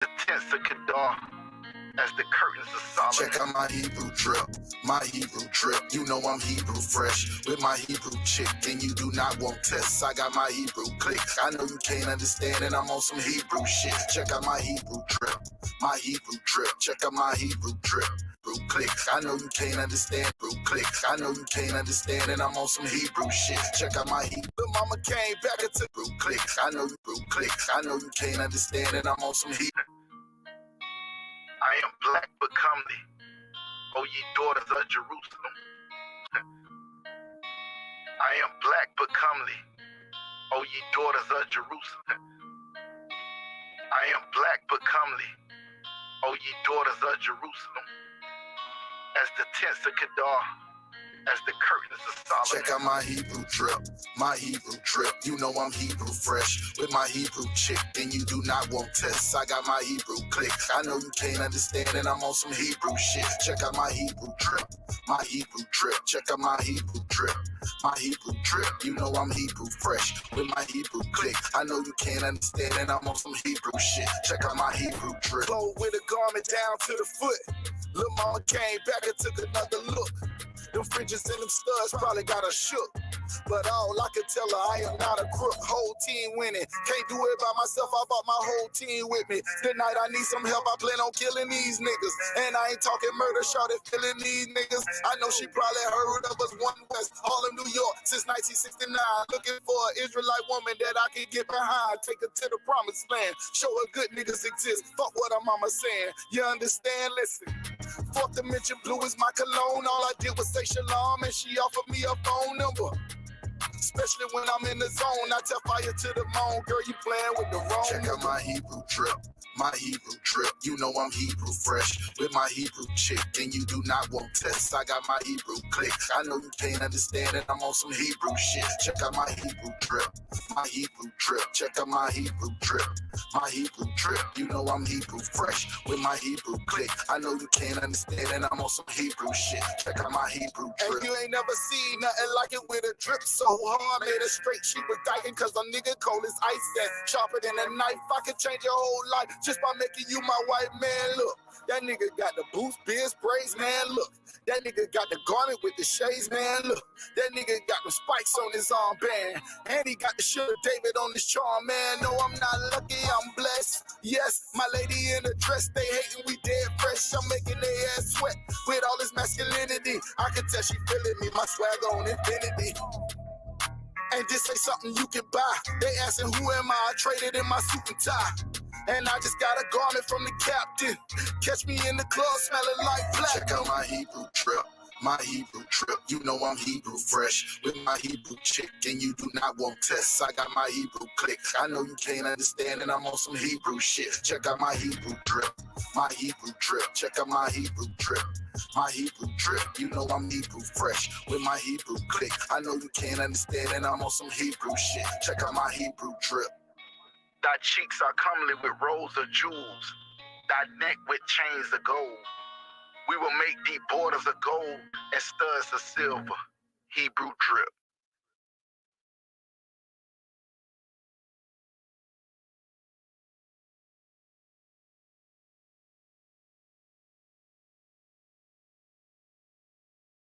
The tents of Qadash as the curtains of Solomon. Check out my Hebrew drip, my Hebrew drip. You know I'm Hebrew fresh with my Hebrew chick, and you do not want tests. I got my Hebrew click. I know you can't understand, and I'm on some Hebrew shit. Check out my Hebrew drip, my Hebrew drip. Check out my Hebrew drip. Click. I know you can't understand. Click. I know you can't understand, and I'm on some Hebrew shit. Check out my Hebrew. Lil' mama came back into click. I know you click. I know you can't understand, and I'm on some Hebrew. I am black but comely, O ye daughters of Jerusalem. I am black but comely, O ye daughters of Jerusalem. I am black but comely, O ye daughters of Jerusalem. As the tents of Qadash, as the curtains of Solomon. Check out my Hebrew drip, my Hebrew drip. You know I'm Hebrew fresh with my Hebrew chick, and you do not want tests. I got my Hebrew click. I know you can't understand, and I'm on some Hebrew shit. Check out my Hebrew drip, my Hebrew drip. Check out my Hebrew drip, my Hebrew drip. You know I'm Hebrew fresh with my Hebrew click. I know you can't understand, and I'm on some Hebrew shit. Check out my Hebrew drip. Flow with a garment down to the foot. Lil' mama came back and took another look. Them fringes and them studs probably got her shook. But all I could tell her, I am not a crook. Whole team winning. Can't do it by myself, I brought my whole team with me. Tonight I need some help, I plan on killing these niggas. And I ain't talking murder, shorty killing these niggas. I know she probably heard of us, One West, Harlem, New York, since 1969. Looking for an Israelite woman that I can get behind. Take her to the promised land. Show her good niggas exist. Fuck what her mama saying. You understand? Listen. Fourth dimension blue is my cologne. All I did was say shalom, and she offered me a phone number. Especially when I'm in the zone, I tell fire to the moon. Girl, you playing with the wrong. Check out my Hebrew drip, my Hebrew drip. You know I'm Hebrew fresh with my Hebrew chick, and you do not want tests. I got my Hebrew click. I know you can't understand, and I'm on some Hebrew shit. Check out my Hebrew drip, my Hebrew drip. Check out my Hebrew drip, my Hebrew drip. You know I'm Hebrew fresh with my Hebrew click. I know you can't understand, and I'm on some Hebrew shit. Check out my Hebrew drip. And you ain't never seen nothing like it with a drip so hard. Made her straight, she was dying cause a nigga cold as ice and sharper than a knife. I could change your whole life just by making you my white man. Look, that nigga got the boots, beard sprays, man. Look, that nigga got the garment with the shades, man. Look, that nigga got the spikes on his armband, and he got the Sugar David on his charm, man. No, I'm not lucky, I'm blessed. Yes, my lady in the dress, they hating, we dead fresh. I'm making their ass sweat with all this masculinity. I can tell she feeling me, my swag on infinity. And this ain't something you can buy. They asking who am I traded in my suit and tie. And I just got a garment from the captain. Catch me in the club smelling like black. Check out my Hebrew trip, my Hebrew trip. You know I'm Hebrew fresh with my Hebrew chick, and you do not want tests. I got my Hebrew click. I know you can't understand, and I'm on some Hebrew shit. Check out my Hebrew drip, my Hebrew drip. Check out my Hebrew drip, my Hebrew drip. You know I'm Hebrew fresh with my Hebrew click. I know you can't understand, and I'm on some Hebrew shit. Check out my Hebrew drip. Thy cheeks are comely with rows of jewels, thy neck with chains of gold. We will make thee borders of gold and studs of silver. Hebrew drip.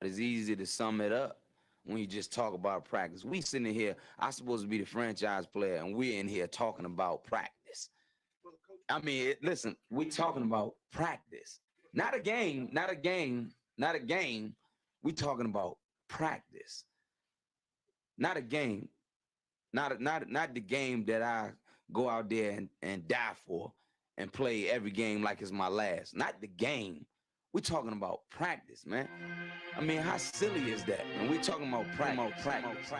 It's easy to sum it up when you just talk about practice. We sitting here, I'm supposed to be the franchise player, and we're in here talking about practice. I mean, listen, we're talking about practice. Not a game, not a game, not a game. We're talking about practice. Not a game. Not the game that I go out there and die for and play every game like it's my last. Not the game. We're talking about practice, man. I mean, how silly is that? And we're talking about practice.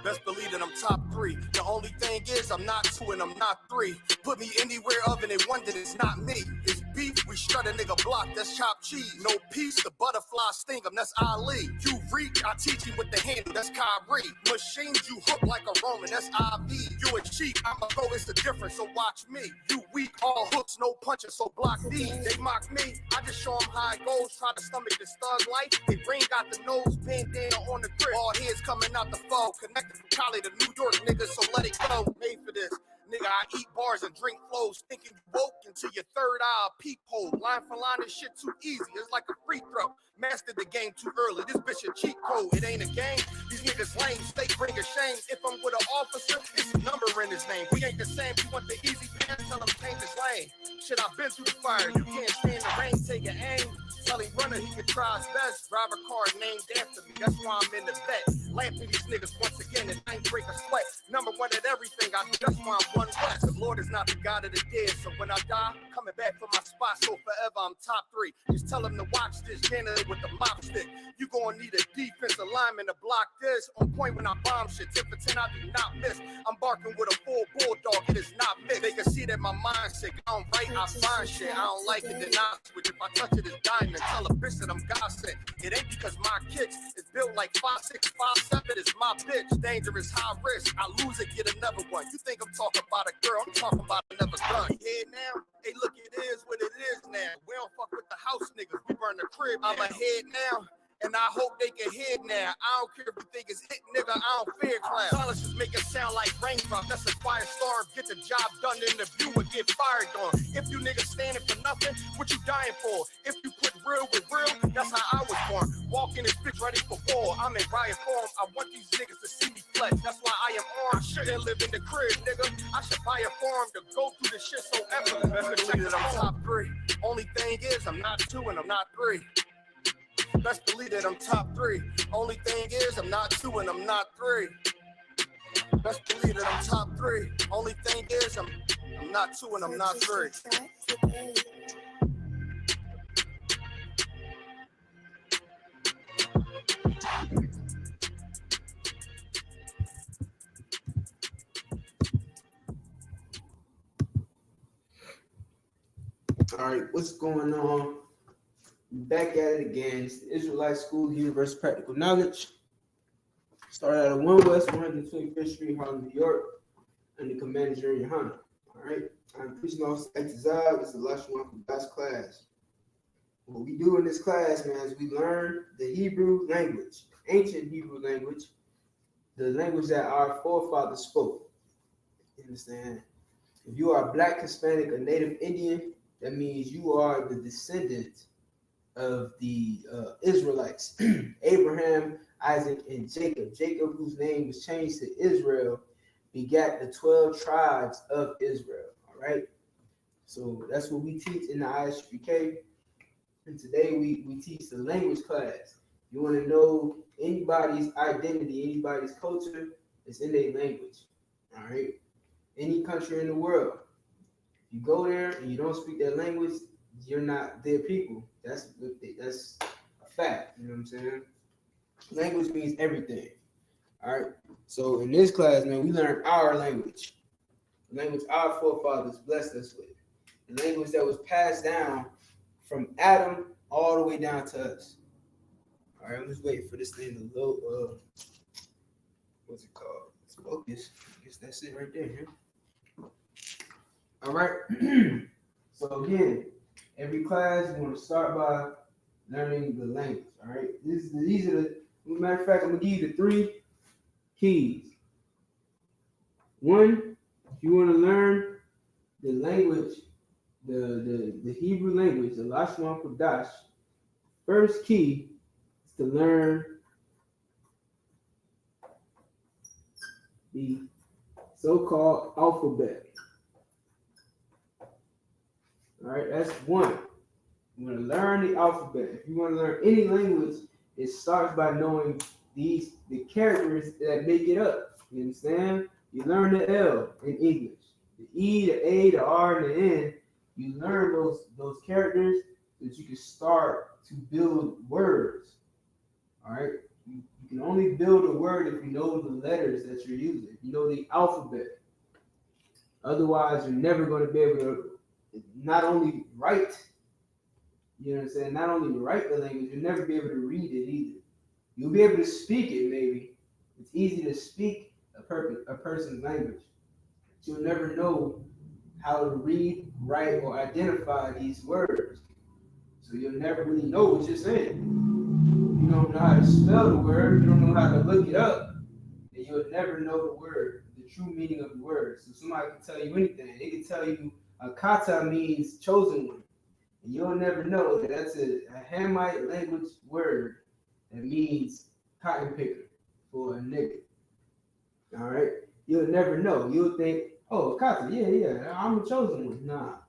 Best believe that I'm top 3. The only thing is I'm not 2 and I'm not 3. Put me anywhere other than one that is not me. It's beef, we strut a nigga block, that's chopped cheese. No peace, the butterfly sting him, that's Ali. You reach, I teach him with the handle, that's Kyrie. Machines, you hook like a Roman, that's IV. You a cheat, I'ma go, it's the difference, so watch me. You weak, all hooks, no punches, so block these. They mock me, I just show them how it goes, try to stomach this thug life. They brain got the nose, bandana on the grip. All heads coming out the fall, connected from Cali to New York, nigga, so let it go. Made for this. Nigga, I eat bars and drink flows, thinking you woke into your third eye peephole. Line for line, this shit too easy, it's like a free throw. Mastered the game too early, this bitch a cheat code. It ain't a game, these niggas lame, they bring a shame. If I'm with an officer, it's a number in his name. We ain't the same, you want the easy path, tell him change his lane. Shit, I've been through the fire, you can't stand the rain, take an aim. Tell him runner, he can try his best. Drive a car named after me, that's why I'm in the vet. Lamping these niggas once again, and I ain't break a sweat. Number one at everything I do, that's why I'm one west. The Lord is not the God of the dead, so when I die, coming back for my spot, so forever I'm top 3. Just tell him to watch this janitor with the mop stick. You gonna need a defensive lineman to block this. On point when I bomb shit, 10 for 10 I do not miss. I'm barking with a full bulldog, it is not mixed. They can see that my mind's sick, I don't write, I find shit. I don't like it, then I switch. If I touch it, it's diamond. Tell a bitch that I'm God sent. It ain't because my kicks is built like 5'6", 5'7", it's my bitch. Dangerous, high risk. I lose it, get another one. You think I'm talking about a girl? I'm talking about another gun. Head now? Hey, look, it is what it is now. We don't fuck with the house niggas. We burn the crib. I'm ahead now. And I hope they can hear now. I don't care if you think it's hit, nigga. I don't fear clowns. Silence just make it sound like raindrop. That's a firestorm. Get the job done in the view and get fired on. If you niggas standing for nothing, what you dying for? If you put real with real, that's how I was born. Walking this bitch ready for war. I'm in riot form. I want these niggas to see me flex. That's why I am armed. I shouldn't live in the crib, nigga. I should buy a farm to go through this shit so effortless. Best believe that I'm top 3. Only thing is, I'm not 2 and I'm not 3. Best believe that I'm top 3. Only thing is, I'm not 2 and I'm not 3. Best believe that I'm top 3. Only thing is, I'm not 2 and I'm not 3. All right, what's going on? Back at it again. It's the Israelite School Universal Practical Knowledge. Started out at 1 West 125th Street, Harlem, New York, and the commander during YAHANNA. All right, I'm preaching off Zav. It's the Lashawan class. What we do in this class, man, is we learn the Hebrew language, ancient Hebrew language, the language that our forefathers spoke. You understand? If you are Black, Hispanic, or Native Indian, that means you are the descendant of the Israelites, Abraham, Isaac, and Jacob. Jacob, whose name was changed to Israel, begat the 12 tribes of Israel. All right. So that's what we teach in the I.S.U.P.K. And today we teach the language class. You want to know anybody's identity, anybody's culture, it's in their language. All right. Any country in the world, you go there and you don't speak their language, you're not their people. That's a fact. You know what I'm saying? Language means everything. All right. So in this class, man, we learn our language, the language our forefathers blessed us with, the language that was passed down from Adam all the way down to us. All right. I'm just waiting for this thing to load. What's it called? It's focus. I guess that's it right there. Huh? All right. So again, every class we're going to start by learning the language. All right. These are the. Matter of fact, I'm gonna give you the 3 keys. 1, if you want to learn the language, the Hebrew language, the Lashawan Qadash, first key is to learn the so-called alphabet. All right, that's 1. You want to learn the alphabet. If you want to learn any language, it starts by knowing the characters that make it up. You understand? You learn the L in English, the E, the A, the R, and the N. You learn those characters so that you can start to build words. All right. You can only build a word if you know the letters that you're using. If you know the alphabet. Otherwise, you're never going to be able to not only write You know what I'm saying? Not only write the language, you'll never be able to read it either. You'll be able to speak it, maybe. It's easy to speak a person's language. But you'll never know how to read, write, or identify these words. So you'll never really know what you're saying. You don't know how to spell the word, you don't know how to look it up, and you'll never know the word, the true meaning of the word. So somebody can tell you anything. They can tell you a kata means chosen one. And you'll never know that that's a Hamite language word that means cotton picker for a nigga. All right? You'll never know. You'll think, oh, a kata, yeah, I'm a chosen one. Nah,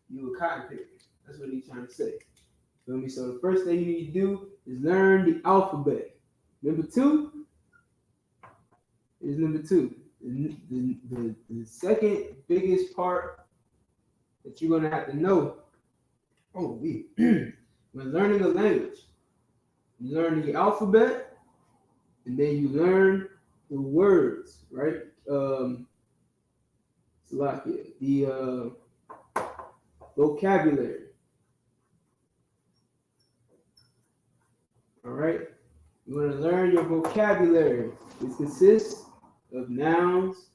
you a cotton picker. That's what he's trying to say. Feel me? So the first thing you need to do is learn the alphabet. Number two. The second biggest part that you're gonna have to know. When learning a language, you learn the alphabet, and then you learn the words, right? The vocabulary. All right, you want to learn your vocabulary. It consists of nouns,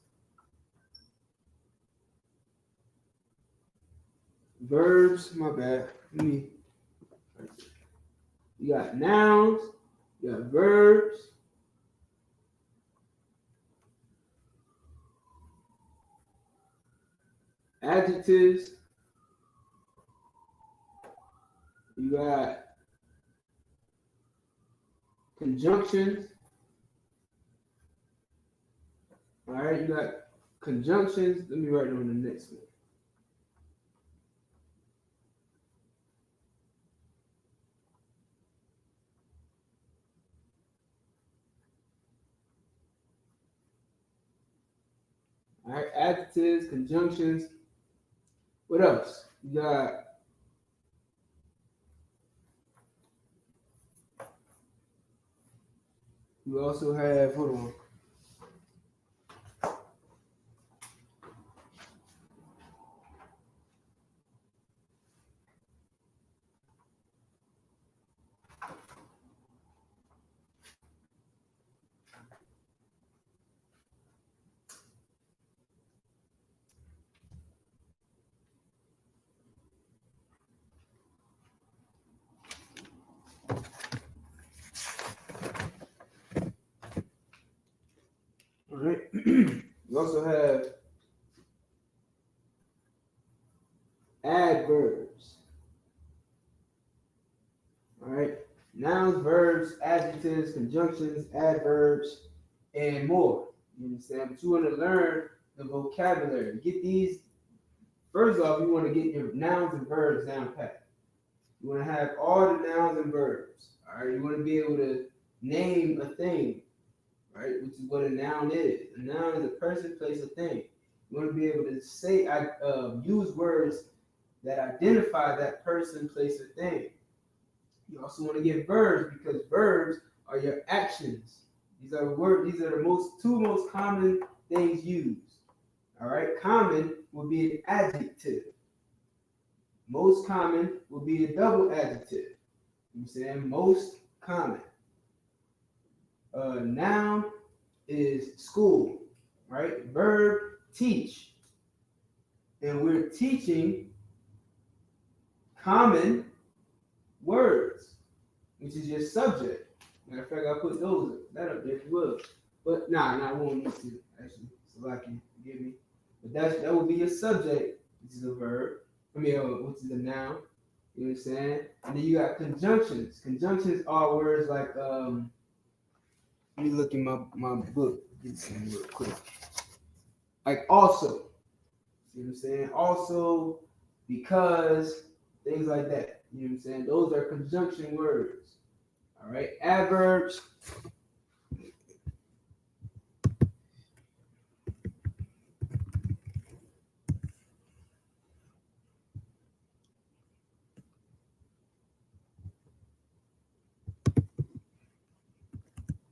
verbs. My bad. You got nouns, you got verbs, adjectives, you got conjunctions. All right, you got conjunctions. Let me write it on the next one. All right, adjectives, conjunctions. What else? You got you also have, hold on. All right. You also have adverbs. All right. Nouns, verbs, adjectives, conjunctions, adverbs, and more. You understand? But you want to learn the vocabulary. Get these. First off, you want to get your nouns and verbs down pat. You want to have all the nouns and verbs. All right. You want to be able to name a thing, right? Which is what a noun is. A noun is a person, place, a thing. You want to be able to say, use words that identify that person, place, or thing. You also want to get verbs because verbs are your actions. These are the two most common things used. All right, common would be an adjective. Most common would be a double adjective. You know what I'm saying? Most common. Noun is school, right? Verb, teach. And we're teaching common words, which is your subject. Matter of fact, I put that up there as well. But I won't need to actually, so I can forgive me. But that would be your subject, which is a verb. Which is a noun. You know what I'm saying? And then you got conjunctions. Conjunctions are words like let me look in my book. Get some real quick. Like also. You know what I'm saying? Also, because, things like that. You know what I'm saying? Those are conjunction words. All right. Adverbs.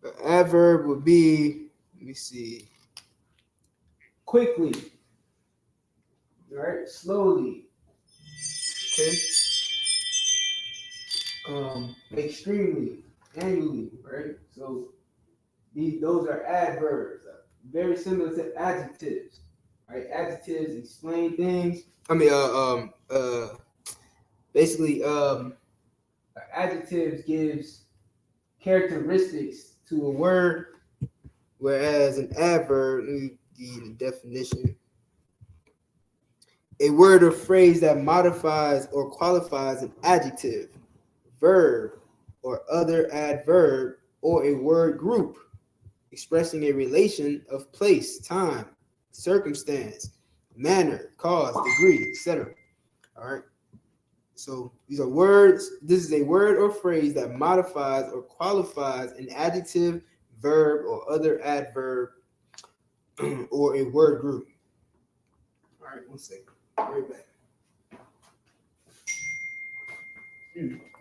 An adverb would be, let me see, quickly. All right. Slowly. Okay. extremely, annually, right? So those are adverbs, very similar to adjectives, right? Adjectives explain things. Basically, adjectives gives characteristics to a word, whereas an adverb, let me give you the definition. A word or phrase that modifies or qualifies an adjective, verb, or other adverb, or a word group, expressing a relation of place, time, circumstance, manner, cause, degree, etc. All right. So these are words. This is a word or phrase that modifies or qualifies an adjective, verb, or other adverb, or a word group. All right, 1 second. Right back.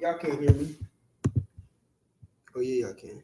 Y'all can't hear me. Oh yeah, y'all can.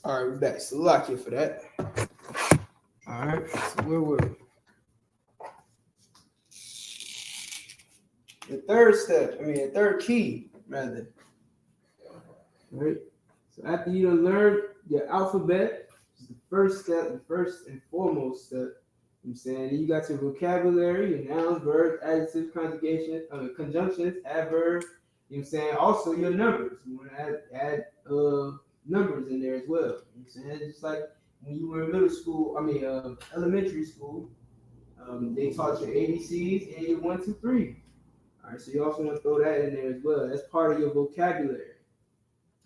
All right, we're back. So lock here for that. All right, so where were we? The third key, rather. Right? So after you done learned your alphabet, which is the first step, the first and foremost step, you know what I'm saying? Then you got your vocabulary, your nouns, verbs, adjectives, conjunctions, adverbs, you know what I'm saying? Also your numbers. You want to add numbers in there as well. You know what I'm saying? Just like when you were in elementary school, they taught you ABCs and your 1, 2, 3. All right, so you also want to throw that in there as well. That's part of your vocabulary.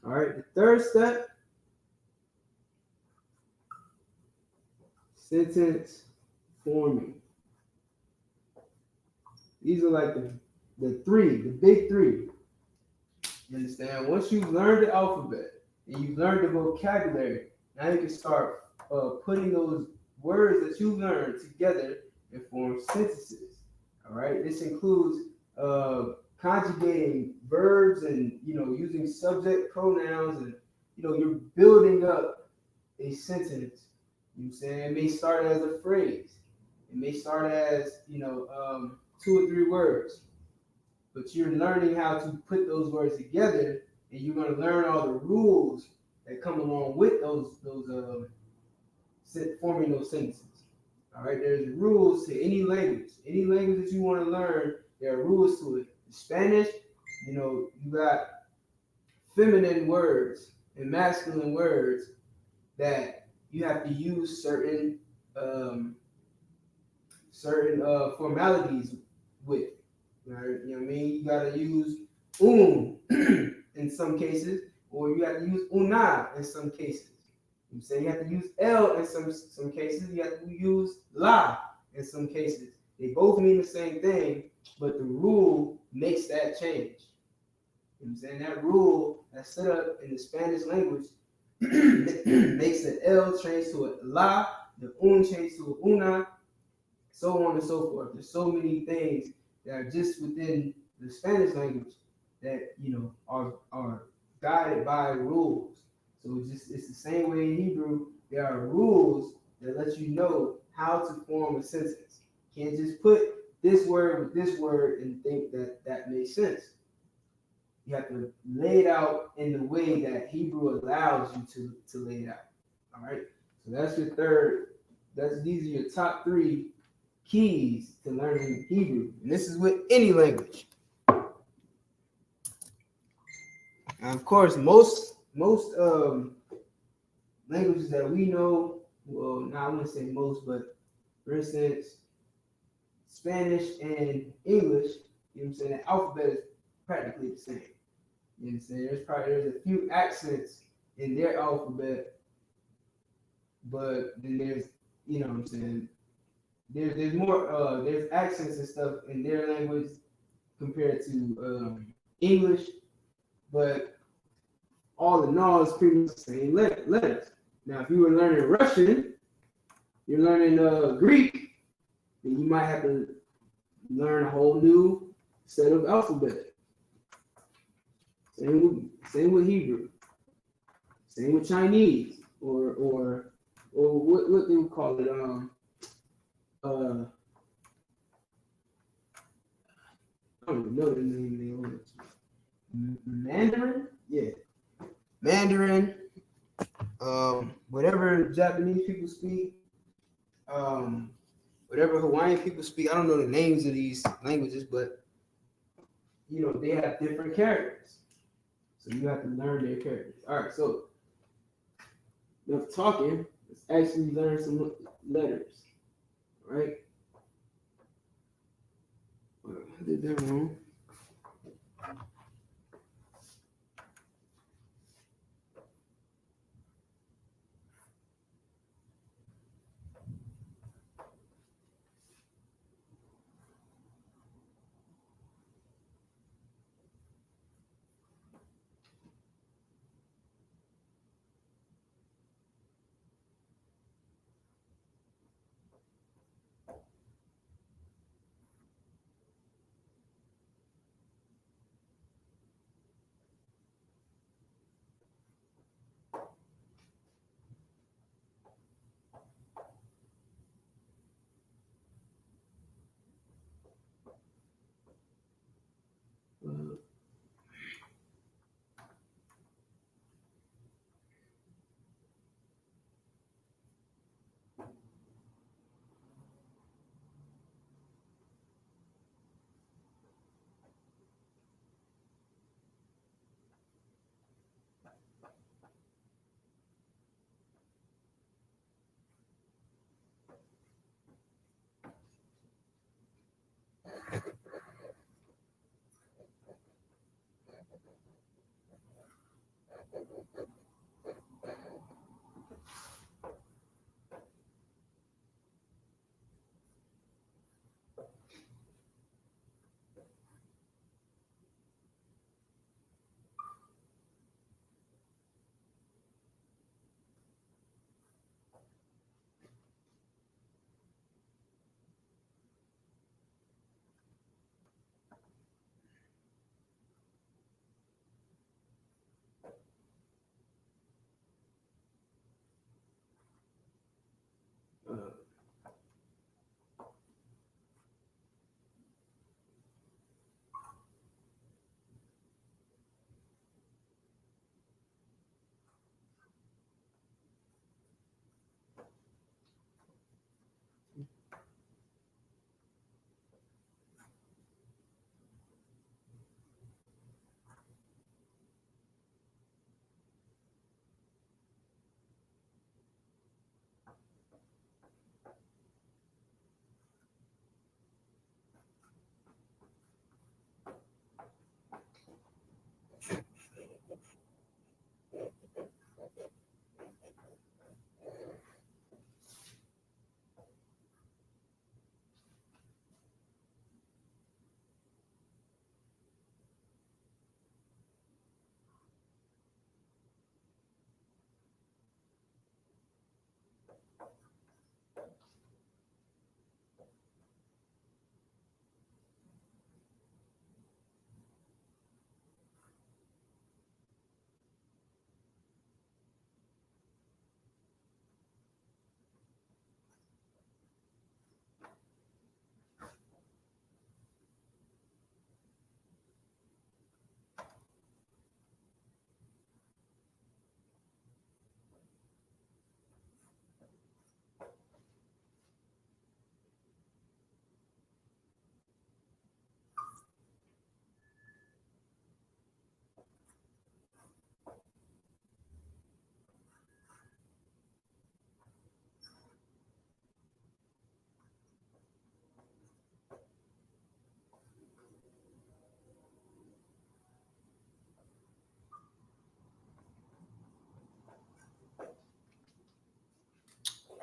All right, the third step, sentence forming. These are like the big three. You understand? Once you've learned the alphabet and you've learned the vocabulary, now you can start putting those words that you learned together and form sentences. All right, this includes conjugating verbs and using subject pronouns, and you're building up a sentence. You know what I'm saying? It may start as a phrase. It may start as 2 or 3 words, but you're learning how to put those words together, and you're going to learn all the rules that come along with those forming those sentences. All right, there's rules to any language that you want to learn. There are rules to it. In Spanish, you got feminine words and masculine words that you have to use certain formalities with. Right? You know what I mean? You gotta use in some cases, or you have to use una in some cases. You say you have to use el in some cases. You have to use la in some cases. They both mean the same thing, but the rule makes that change. You know what I'm saying? That rule that's set up in the Spanish language makes the L change to a la, the un change to a una, so on and so forth. There's so many things that are just within the Spanish language that, you know, are guided by rules. So it's the same way in Hebrew. There are rules that let you know how to form a sentence. You can't just put this word with this word and think that that makes sense. You have to lay it out in the way that Hebrew allows you to lay it out. All right. So that's your third. These are your top 3 keys to learning Hebrew. And this is with any language. And of course, most languages that we know, well, now I wouldn't say most, but for instance, Spanish and English, you know what I'm saying, the alphabet is practically the same. You know what I'm saying? There's a few accents in their alphabet, but then there's, you know what I'm saying, there's more there's accents and stuff in their language compared to English, but all in all, it's pretty much the same letters. Now, if you were learning Russian, you're learning Greek, then you might have to learn a whole new set of alphabet. Same with Hebrew. Same with Chinese, or what they would call it. I don't even know the name of it. Mandarin, yeah, Mandarin. Whatever Japanese people speak, whatever Hawaiian people speak. I don't know the names of these languages, but you know they have different characters, so you have to learn their characters. All right, so enough talking. Let's actually learn some letters. All right. I did that wrong.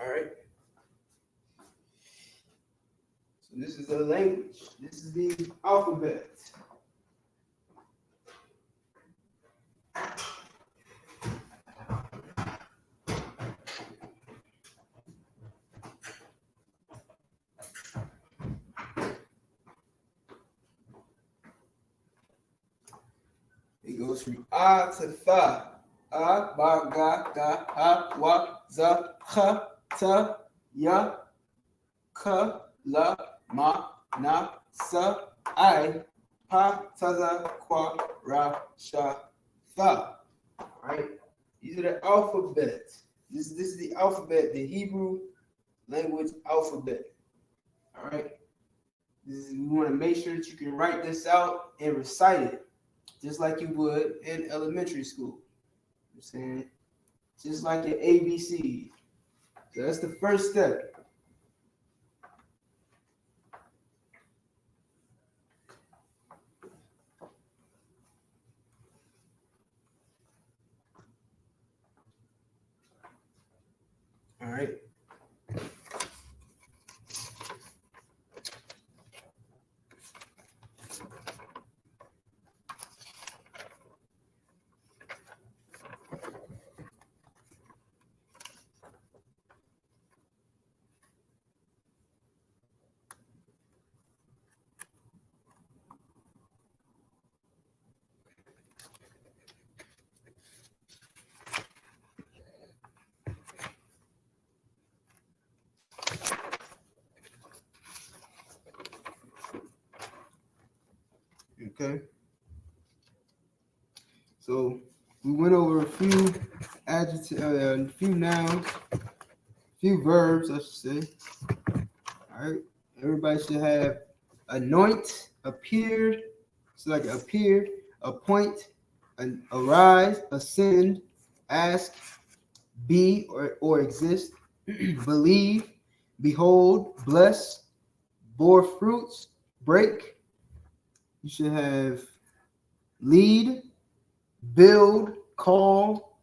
All right. So this is the language. This is the alphabet. It goes from A to Tha. A, Ba, Ga, Ga, Ha, Wa, Za, Kha, Ta, Ya, Ka, La, Ma, Na, Sa, I, Pa, Taza, Kwa, Ra, Sha, Tha. All right. These are the alphabet. This is the alphabet, the Hebrew language alphabet. All right. We want to make sure that you can write this out and recite it, just like you would in elementary school. You know what I'm saying? Just like your ABC. So that's the first step. All right. Okay. So we went over a few adjectives, a few nouns, a few verbs, I should say. All right. Everybody should have anoint, appeared. It's like appeared, appoint, arise, ascend, ask, be or exist, believe, behold, bless, bore fruits, break. You should have lead, build, call.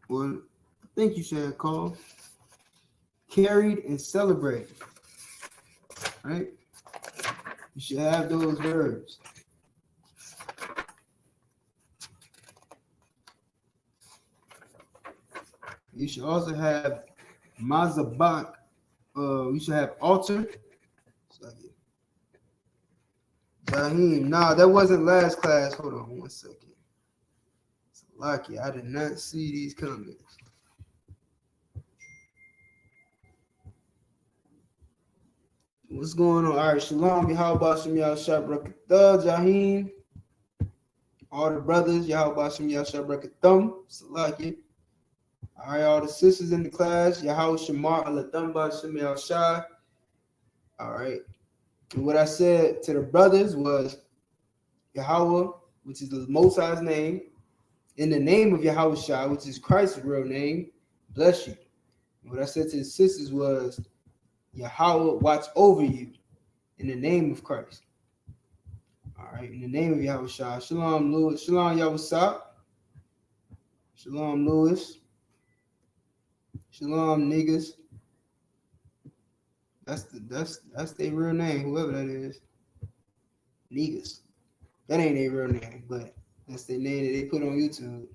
Well, I think you should have call, carried, and celebrated. Right? You should have those verbs. You should also have mazabak. You should have altar. Zahim. Nah, that wasn't last class. Hold on 1 second. It's lucky. I did not see these comments. What's going on? All right, Shalom. Yahweh Shem Yahshua Barakatah, Jahim. All the brothers, Yahweh Shem Yahshua Barakatah, Salaki. All right, all the sisters in the class, Yahweh Shemar Aladamba Shem Yahshua. All right. And what I said to the brothers was Yahweh, which is the Most High's name, in the name of Yahweh Shai, which is Christ's real name, bless you. And what I said to the sisters was Yahweh watch over you in the name of Christ. All right, in the name of Yahweh Shai. Shalom, Lewis. Shalom, Yahweh. Shalom, Lewis. Shalom, niggas. That's their real name, whoever that is. Niggas. That ain't their real name, but that's their name that they put on YouTube.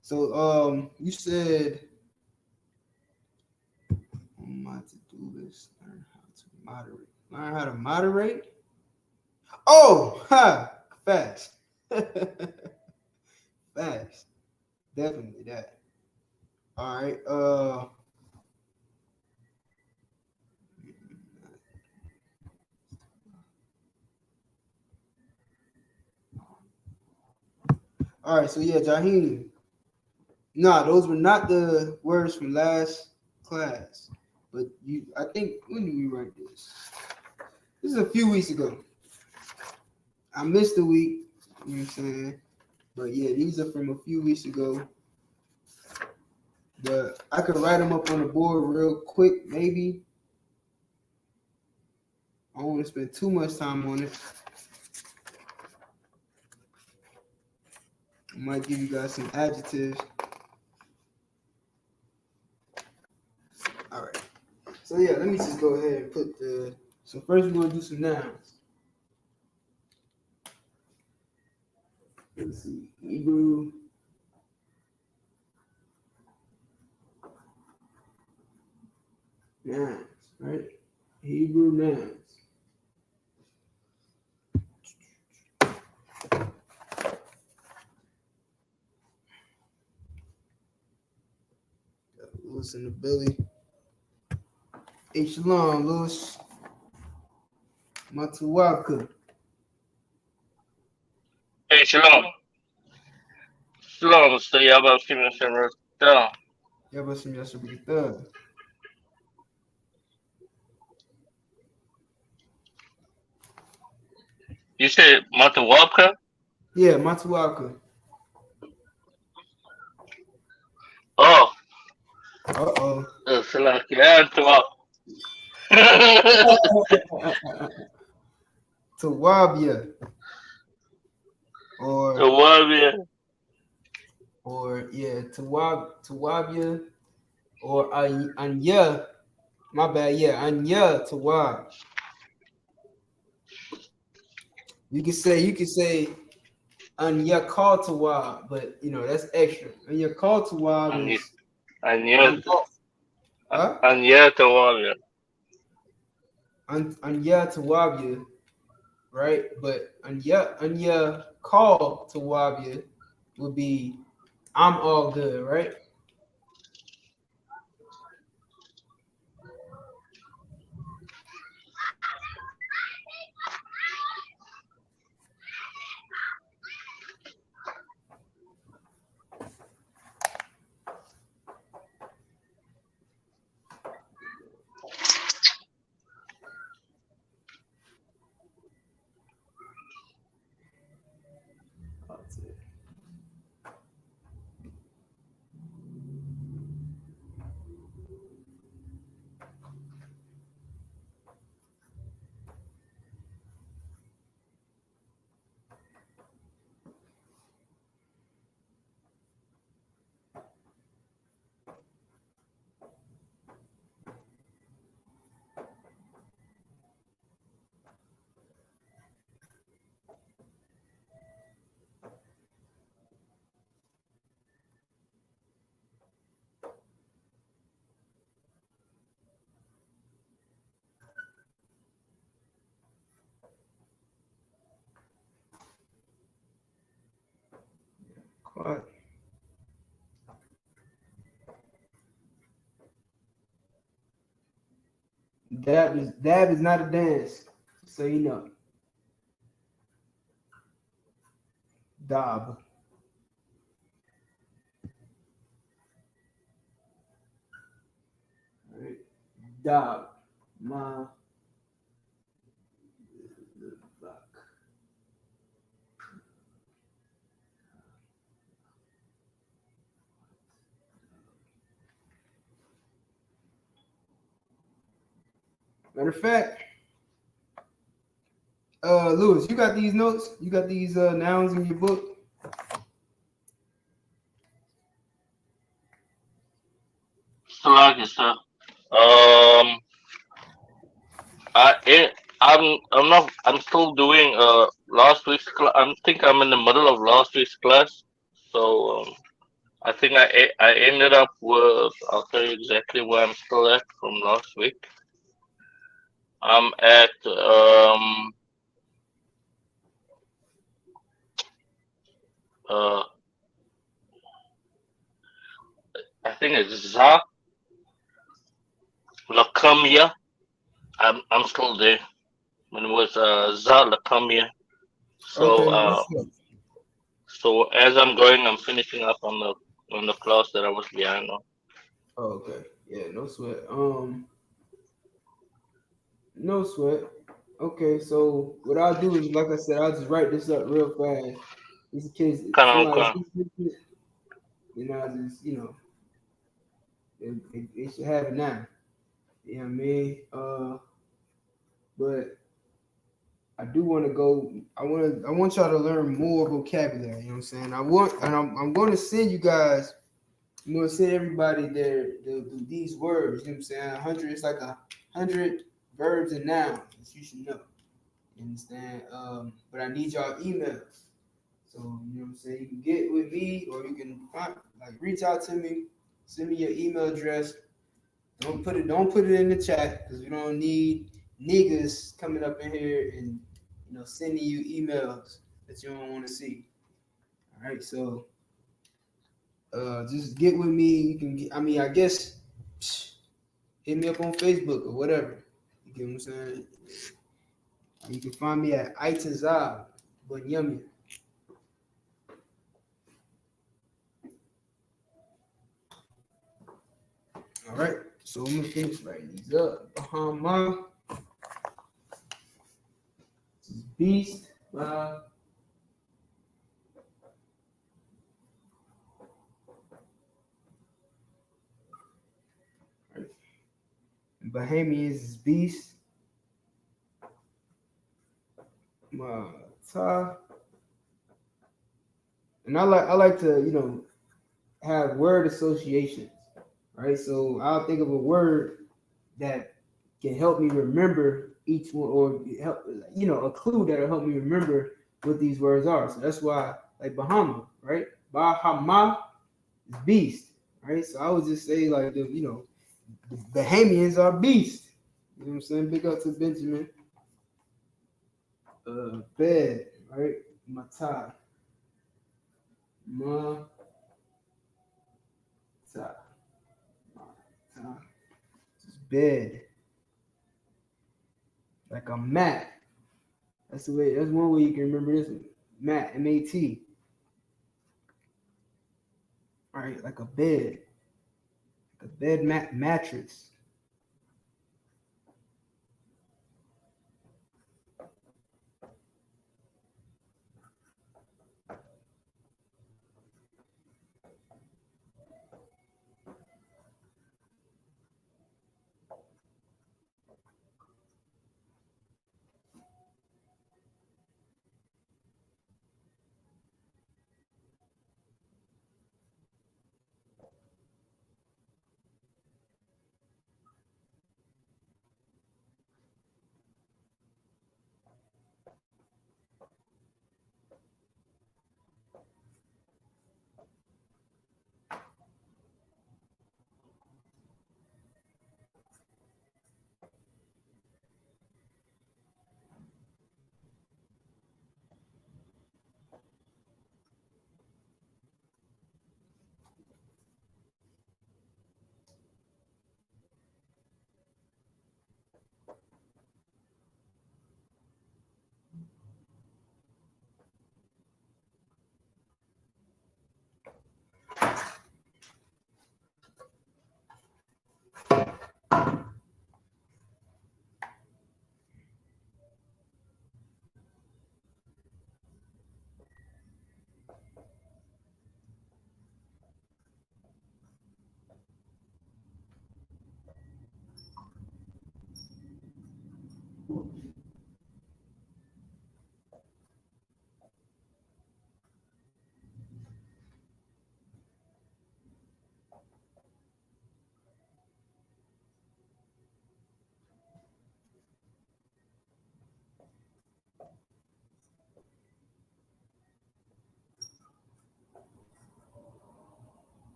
So you said On my to-do list, learn how to moderate. Learn how to moderate? Oh, ha! Fast. Fast. Definitely that. All right. All right. So yeah, Jaheen. Nah, those were not the words from last class. But I think, when did we write this? This is a few weeks ago. I missed a week. You know what I'm saying? But yeah, these are from a few weeks ago. But I could write them up on the board real quick, maybe. I don't want to spend too much time on it. I might give you guys some adjectives. All right. So yeah, let me just go ahead and put the. So first we're gonna do some nouns. Let's see, Hebrew. Nouns, right? Hebrew nouns. Got Lewis in the belly. Hey, shalom, Lewis. Matuwaka. Hey, shalom. Shalom, so yeah, about Stephen Shermer. Yabashim Yashabita. You said Matawabka? Yeah, Matuwaka. Oh. Uh-oh. Yeah, Tawabia. Or yeah, Tawabia. Or Anya. My bad, yeah, Anya Tawab. You can say Anya call Tawab, but you know that's extra. Anya call Tawab is Anya Tawabia. Anya Tawabia, right? But Anya call Tawabia would be I'm all good, right? What? Dab is not a dance, so you know. Dab. Right. Dab. Ma. Matter of fact, Lewis, you got these notes? You got these nouns in your book? Salaki, sir. I'm still doing last week's class. I think I'm in the middle of last week's class, so I think I ended up with, I'll tell you exactly where I'm still at from last week. I'm at uh I think it's Za Lakamia. I'm still there. When it was Za Lakamia. So Okay, that's good. so as I'm going, I'm finishing up on the class that I was behind on. Oh, okay. Yeah, no sweat. No sweat. Okay, so what I'll do is, like I said, I'll just write this up real fast. These kids, Kind somebody, of, I just, they should have it now. You know what I mean? But I do want to go. I want y'all to learn more vocabulary. You know what I'm saying? I'm going to send you guys. I'm going to send everybody these words. You know what I'm saying? 100. It's like 100 verbs and nouns that you should know. You understand? But I need y'all emails. So you know what I'm saying? You can get with me, or you can reach out to me. Send me your email address. Don't put it in the chat, because we don't need niggas coming up in here and sending you emails that you don't want to see. All right, so just get with me. You can get, I guess, hit me up on Facebook or whatever. You get what I'm saying? You can find me at Itazab Bunyami. All right, so I'm gonna finish writing these up. Bahama, Beast. Bahamians is Beast. Ta. And I like to have word associations, right? So I'll think of a word that can help me remember each one, or help a clue that'll help me remember what these words are. So that's why, like Bahama, right? Bahama is beast, right? So I would just say like the Bahamians are beast. You know what I'm saying? Big up to Benjamin. Bed, right? Mata. Mata. Mata. Bed. Like a mat. That's one way you can remember this one. Mat, M-A-T. All right, like a bed. Like a bed mattress.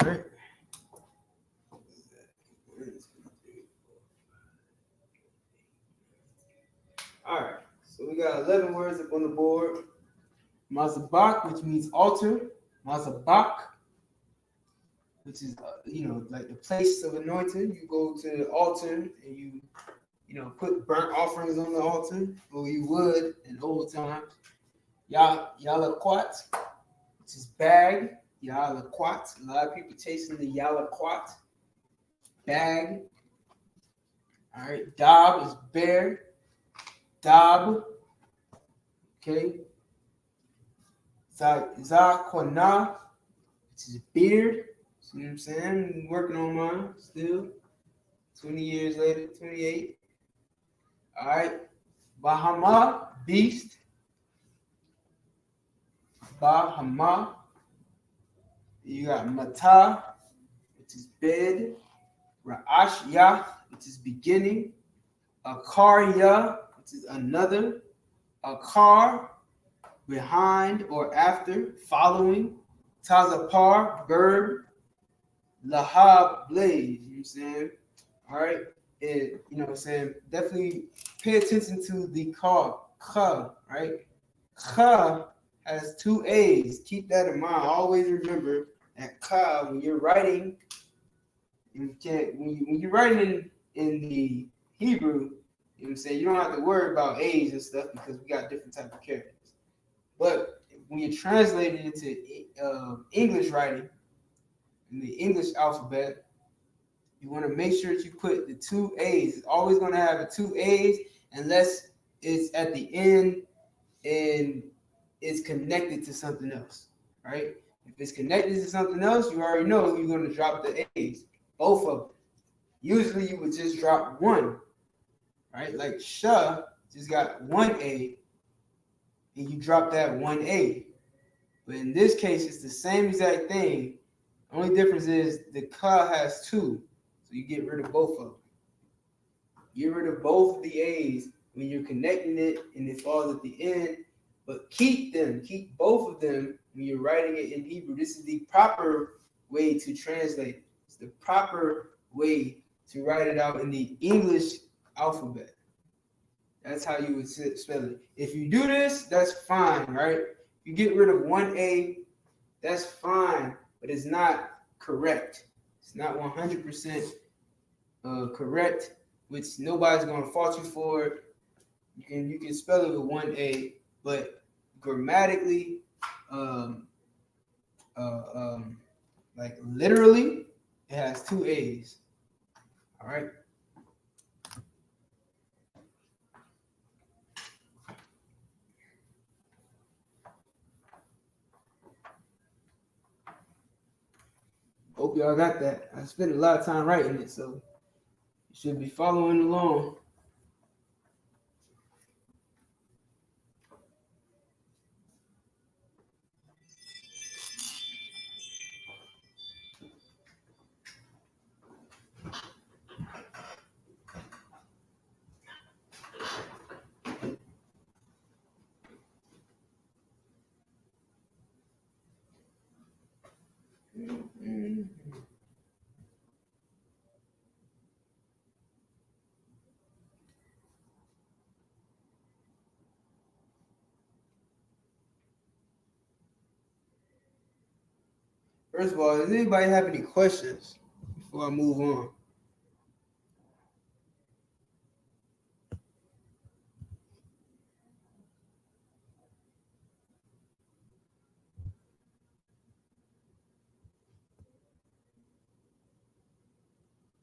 right. All right. So we got 11 words up on the board. Mazabak, which means altar. Mazabak, which is like the place of anointing. You go to the altar and you put burnt offerings on the altar, or you would in old times. Yalaquat, which is bag. Yalaquat. A lot of people chasing the yalaquat bag. All right. Dab is bear. Dab. Okay. Zakwana, which is beard. See what I'm saying? I'm working on mine still. 20 years later, 28. All right. Bahama, beast. Bahama. You got Mata, which is bed. Ra'ashya, which is beginning. Akarya, which is another. Akar, behind or after, following. Tazapar, bird. Lahab, blaze. You know what I'm saying? All right. And you know what I'm saying? Definitely pay attention to the ka, right? Ka has two A's. Keep that in mind. Always remember that ka, when you're writing, when you're writing in the Hebrew, you know what I'm saying, you don't have to worry about A's and stuff because we got different type of characters. But when you're translating into English writing, in the English alphabet, you want to make sure that you put the two A's. It's always going to have the two A's unless it's at the end and it's connected to something else, right? If it's connected to something else, you already know you're going to drop the A's, both of them. Usually you would just drop one, right? Like sha just got one A, and you drop that one A. But in this case, it's the same exact thing. The only difference is the ka has two, so you get rid of both of them. Get rid of both of the A's when you're connecting it and it falls at the end, but keep both of them when you're writing it in Hebrew. This is the proper way to translate it. It's the proper way to write it out in the English alphabet. That's how you would spell it. If you do this, that's fine, right? If you get rid of one A, that's fine, but it's not correct. It's not 100% correct, which nobody's going to fault you for it. You can spell it with one A, but grammatically, like literally, it has two A's. All right. Hope y'all got that. I spent a lot of time writing it, so you should be following along. First of all, does anybody have any questions before I move on?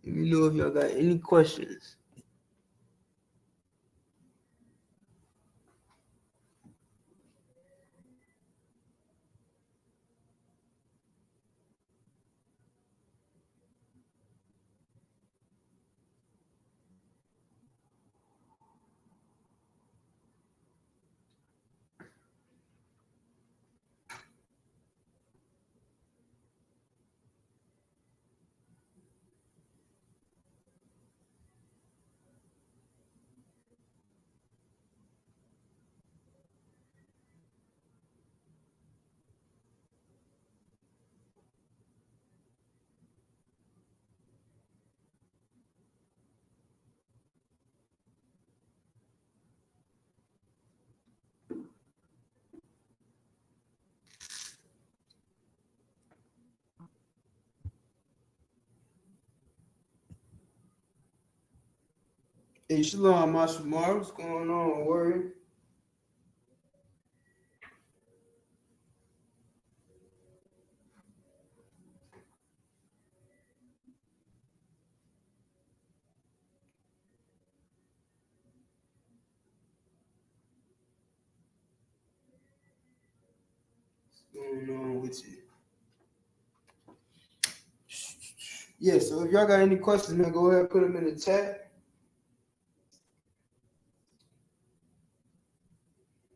Let me know if y'all got any questions. Hey, Shalom, Mashamar. What's going on, Warrior? What's going on with you? Yeah, so if y'all got any questions, man, go ahead and put them in the chat.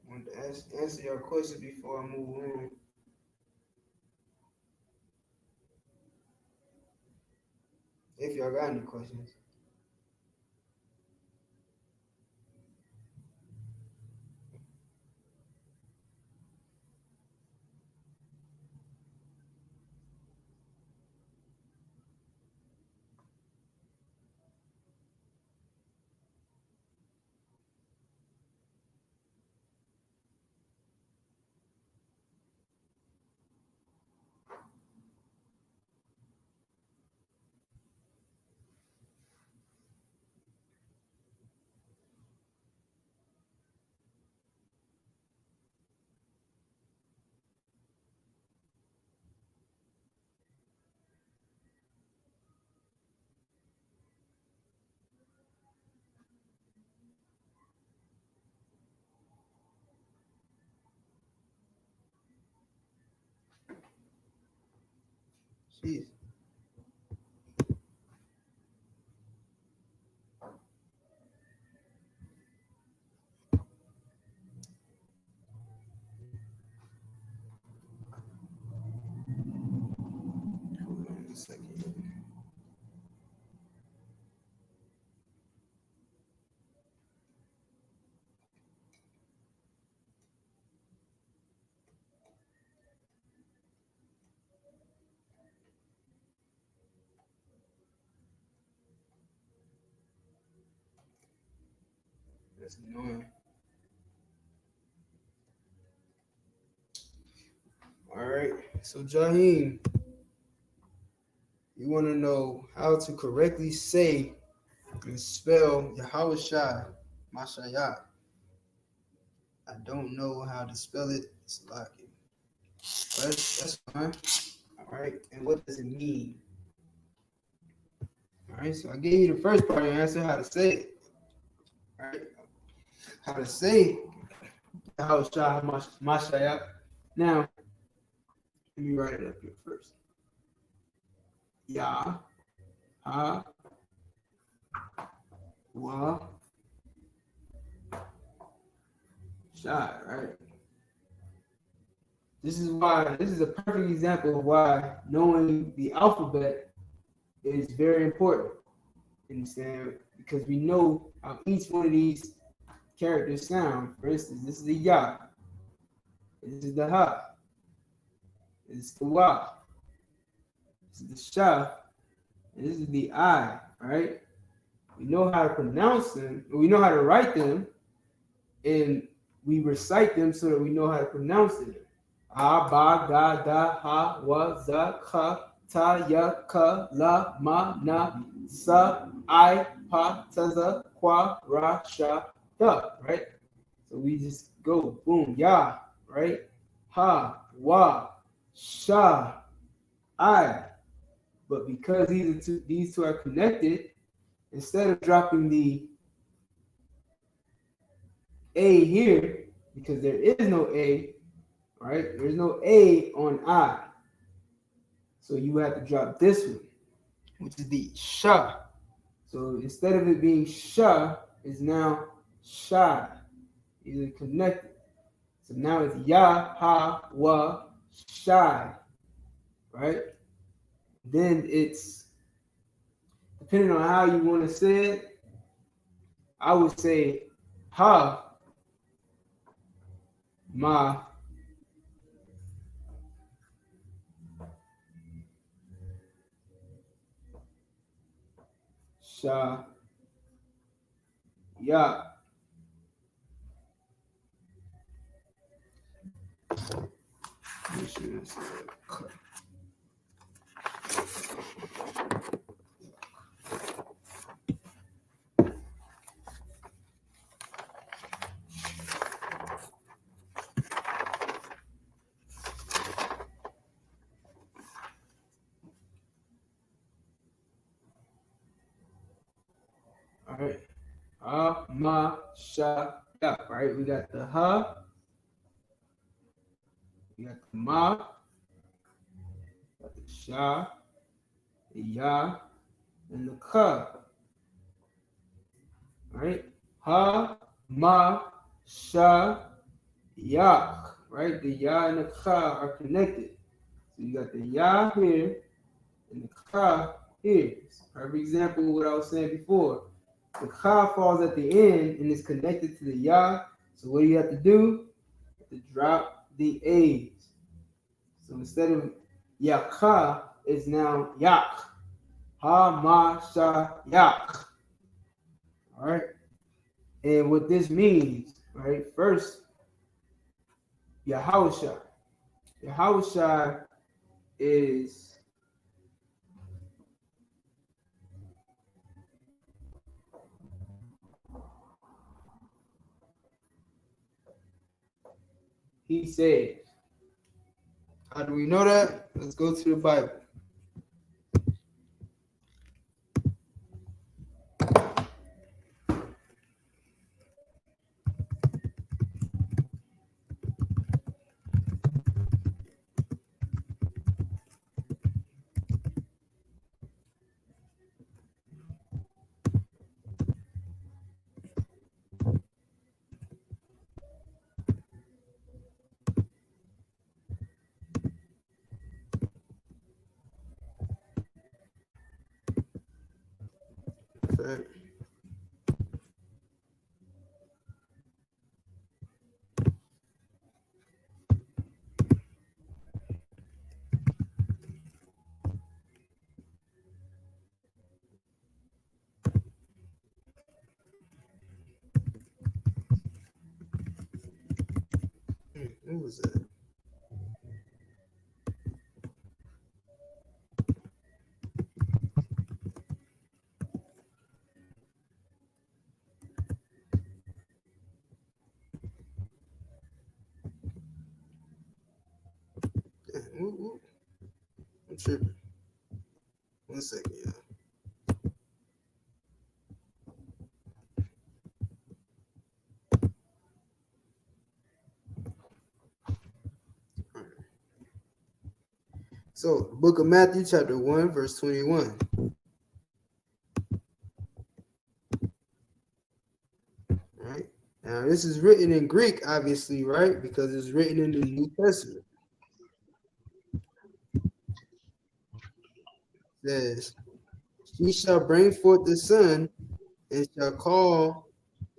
I want to answer your question before I move on. If y'all got any questions. Jeez. Hold on a second. That's annoying. All right. So, Jaheem, you want to know how to correctly say and spell Yahweh Shai, Mashayah. I don't know how to spell it. It's locking. But that's fine. All right. And what does it mean? All right. So I gave you the first part of the answer, how to say it. All right. How to say Yahweh Shai, Mashayah. Now, let me write it up here first. Yah, Ha, Wa, Shai, right? This is a perfect example of why knowing the alphabet is very important. Understand? Because we know how each one of these characters sound. For instance, this is the Ya, this is the Ha, this is the Wa, this is the Sha, and this is the I, right? We know how to pronounce them, we know how to write them, and we recite them so that we know how to pronounce them. A, ba, ga, da, ha, wa, za, ka, ta, ya, ka, la, ma, na, sa, I, pa, ta, za, kwa, ra, sha, da, right? So we just go, boom, ya, right? Ha, wa, sha, I. But because these two are connected, instead of dropping the A here, because there is no A, right? There's no A on I. So you have to drop this one, which is the sha. So instead of it being sha, it's now shy. These are connected. So now it's ya, ha, wa, shy, right? Then it's, depending on how you want to say it, I would say ha, ma, sha, ya. Make sure it's cut. right? Ha, ma, sha, ya, right? We got the ha, we got the ma, got the sha, the ya, and the ka. Right? Ha, ma, sha, yak. Right? The ya and the ka are connected. So you got the ya here and the ka here. Perfect example of what I was saying before. The ka falls at the end and is connected to the ya. So what do you have to do? You have to drop the A's. So instead of yaka, it's now yak. Ha, ma, sha, yak. All right. And what this means, right? First, Yahushua. Yahushua is he saves. How do we know that? Let's go to the Bible. Okay. What was that? I'm tripping. 1 second, yeah. So, book of Matthew, chapter 1, verse 21. Right? Now, this is written in Greek, obviously, right? Because it's written in the New Testament. It says, "She shall bring forth the son, and shall call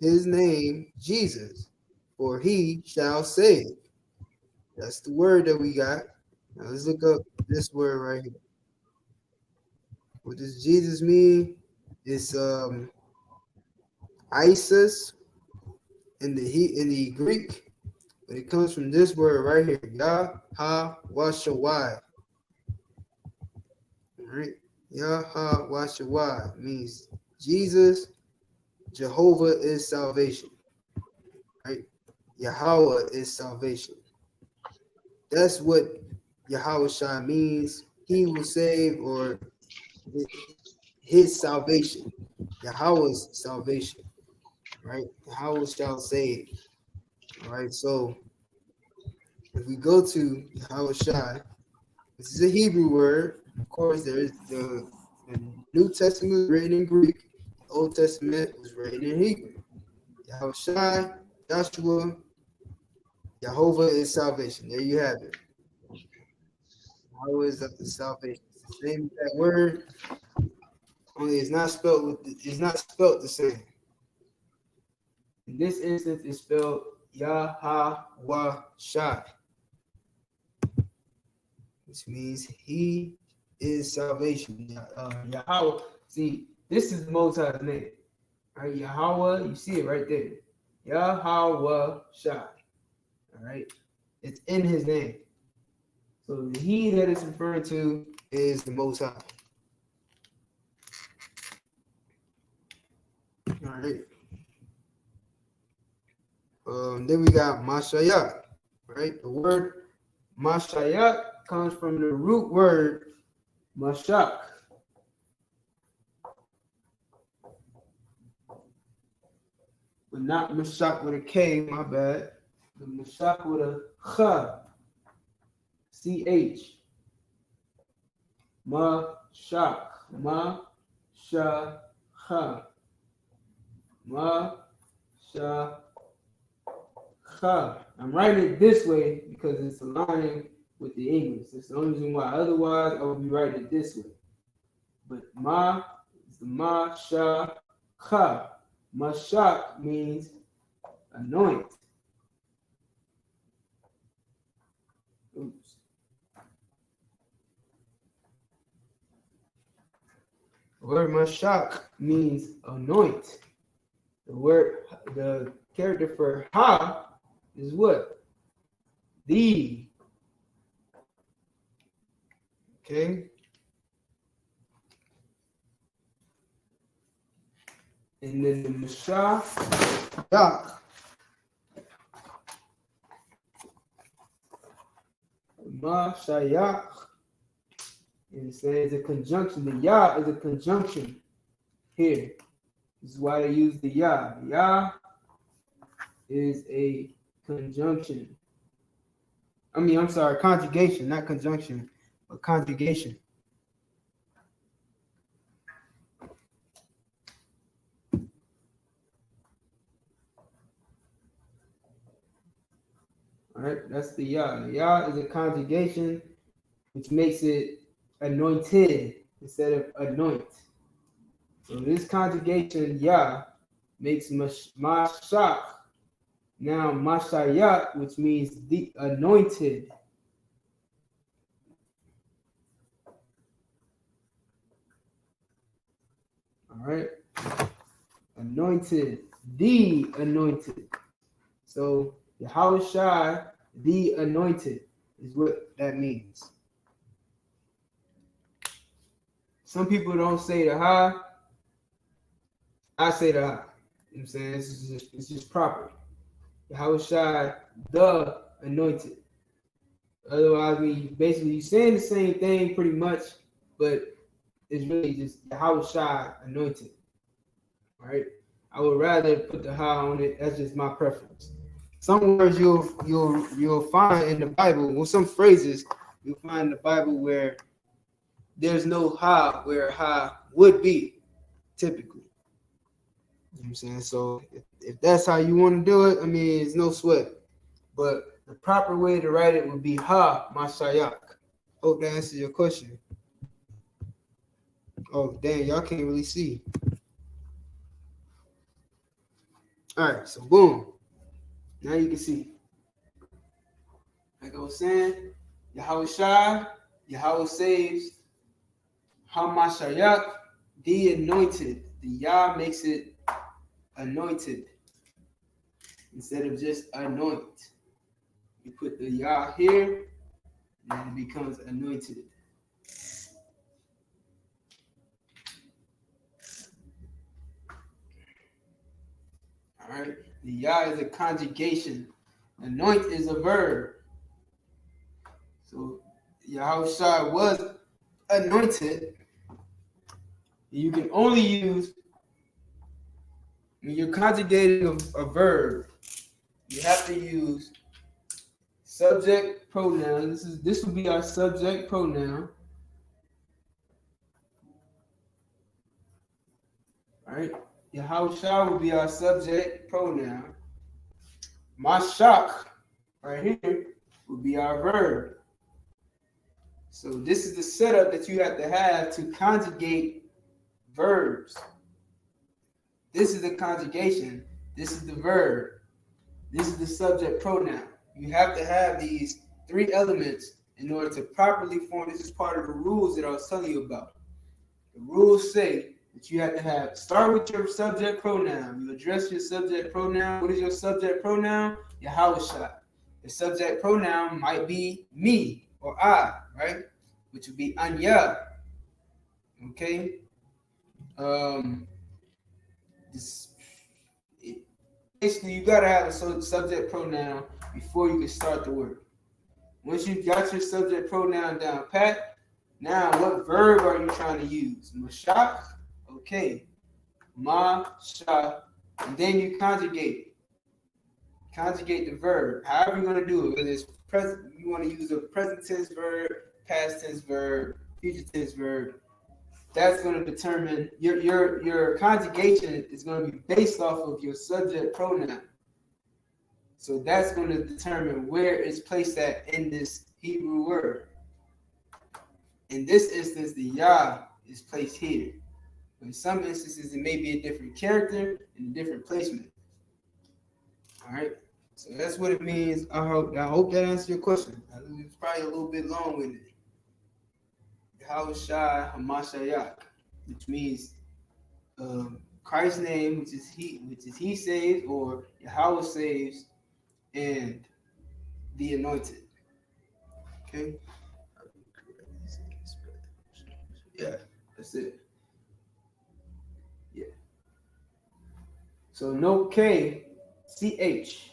his name Jesus, for he shall save." That's the word that we got. Now let's look up this word right here. What does Jesus mean? It's Isis in the Greek, but it comes from this word right here, Yahawashawai. All right, Yahawashawai means Jesus, Jehovah is salvation. Right, Yahweh is salvation. That's what Yahushua means. He will save, or his salvation. Yahweh's salvation. Right? Yahweh shall save. All right. So if we go to Yahushua, this is a Hebrew word. Of course, there is the New Testament was written in Greek. The Old Testament was written in Hebrew. Yahushua, Joshua, Jehovah is salvation. There you have it. Always up to salvation. It's the same exact word, only it's not spelled the same. In this instance, it's spelled Yahawashai, which means he is salvation. Yahweh. See, this is the Most High's name. Right? Yahweh, you see it right there. Yahawashai. All right. It's in his name. So the he that it's referring to is the Most High. All right. Then we got Mashayat. Right. The word Mashayat comes from the root word Mashak. but not Mashak with a K, my bad. The Mashak with a Cha. C-H. Mashak. Ma-sha-cha. Ma-sha-cha. I'm writing it this way because it's aligning with the English. That's the only reason why. Otherwise, I would be writing it this way. But ma is the ma-sha-cha. Mashak means anoint. Oops. The word mashak means anoint. The character for ha is what? The. Okay. And then the mashayak. Mashayak. And it says a conjunction. The ya is a conjunction here. This is why they use the ya. Ya is a conjunction. I'm sorry, conjugation, not conjunction, but conjugation. All right, that's the ya. The ya is a conjugation, which makes it anointed instead of anoint. So this conjugation ya makes mashak now mashayat, which means the anointed. All right, anointed, the anointed. So Yahushua, the anointed, is what that means. Some people don't say the ha. I say the ha. You know what I'm saying? It's just proper. Yahushua, the anointed. Otherwise, you're saying the same thing pretty much, but it's really just Yahushua anointed. All right. I would rather put the ha on it. That's just my preference. Some words you'll find in the Bible, well, some phrases you'll find in the Bible where there's no ha, where ha would be typically. You know what I'm saying? So if that's how you want to do it, it's no sweat. But the proper way to write it would be ha mashayak. Hope that answers your question. Oh, dang, y'all can't really see. All right, so boom. Now you can see. Like I was saying, Yahweh Shai, Yahweh saves, Hamashayak, the anointed. The Yah makes it anointed instead of just anoint. You put the Yah here, and it becomes anointed. All right, the Yah is a conjugation. Anoint is a verb. So Yahushua was anointed. You can only use, when you're conjugating a verb, you have to use subject pronoun. This will be our subject pronoun. All right. Yahushua will be our subject pronoun. Mashak, right here, will be our verb. So this is the setup that you have to conjugate verbs. This is the conjugation. This is the verb. This is the subject pronoun. You have to have these three elements in order to properly form. This is part of the rules that I was telling you about. The rules say that you have to start with your subject pronoun. You address your subject pronoun. What is your subject pronoun? Yahushua. The subject pronoun might be me or I, right? Which would be Anya. Okay? Basically, you gotta have a subject pronoun before you can start the word. Once you got your subject pronoun down pat, now what verb are you trying to use? Mashak? Okay. Mashak. And then you conjugate the verb. However you're gonna do it, whether it's present, you want to use a present tense verb, past tense verb, future tense verb. That's going to determine your conjugation is going to be based off of your subject pronoun. So that's going to determine where it's placed at in this Hebrew word. In this instance, the Yah is placed here. In some instances, it may be a different character and a different placement. All right. So that's what it means. I hope that answers your question. It's probably a little bit long-winded. Yahushua Hamashiach, which means Christ's name, which is he saves, or Yahweh saves, and the anointed. Okay. Yeah, that's it. Yeah. So no K, CH.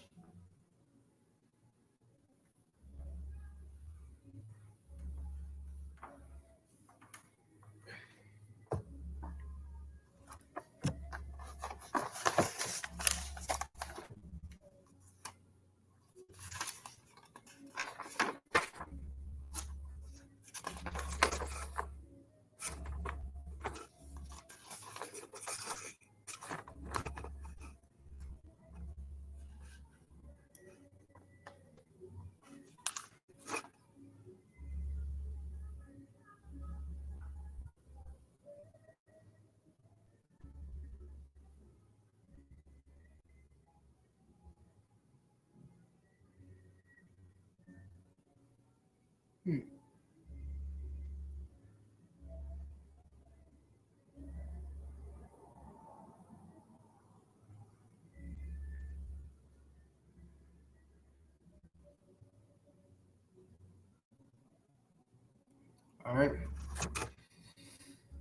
All right.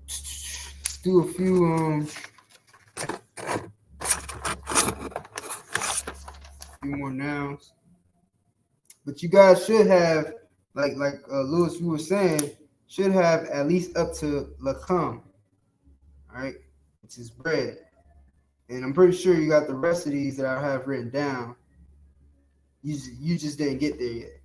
Let's do a few more nouns. But you guys should have, like Lewis, you were saying, should have at least up to lakam, all right, which is bread. And I'm pretty sure you got the rest of these that I have written down. You just didn't get there yet.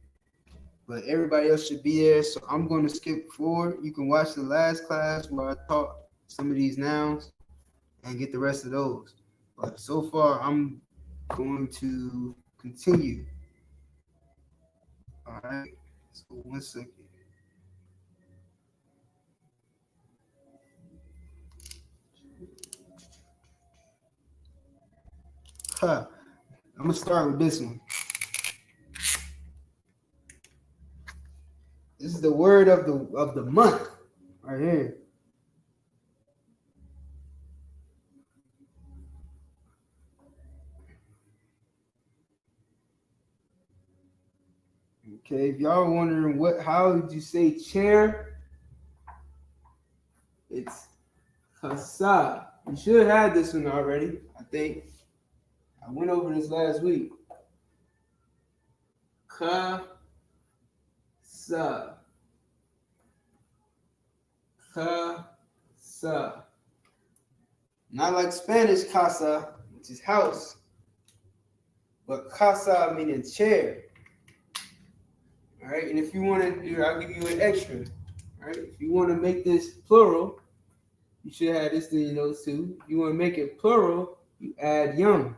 But everybody else should be there. So I'm going to skip forward. You can watch the last class where I taught some of these nouns and get the rest of those. But so far, I'm going to continue. All right. So 1 second. I'm going to start with this one. This is the word of the month right here. Okay, if y'all are wondering how did you say chair? It's kasa. You should have this one already. I think I went over this last week. Kasa. Casa. Not like Spanish casa, which is house, but casa meaning chair. All right, and if you want to do, I'll give you an extra. All right, if you want to make this plural, you should have this thing in those two. If you want to make it plural, you add yum.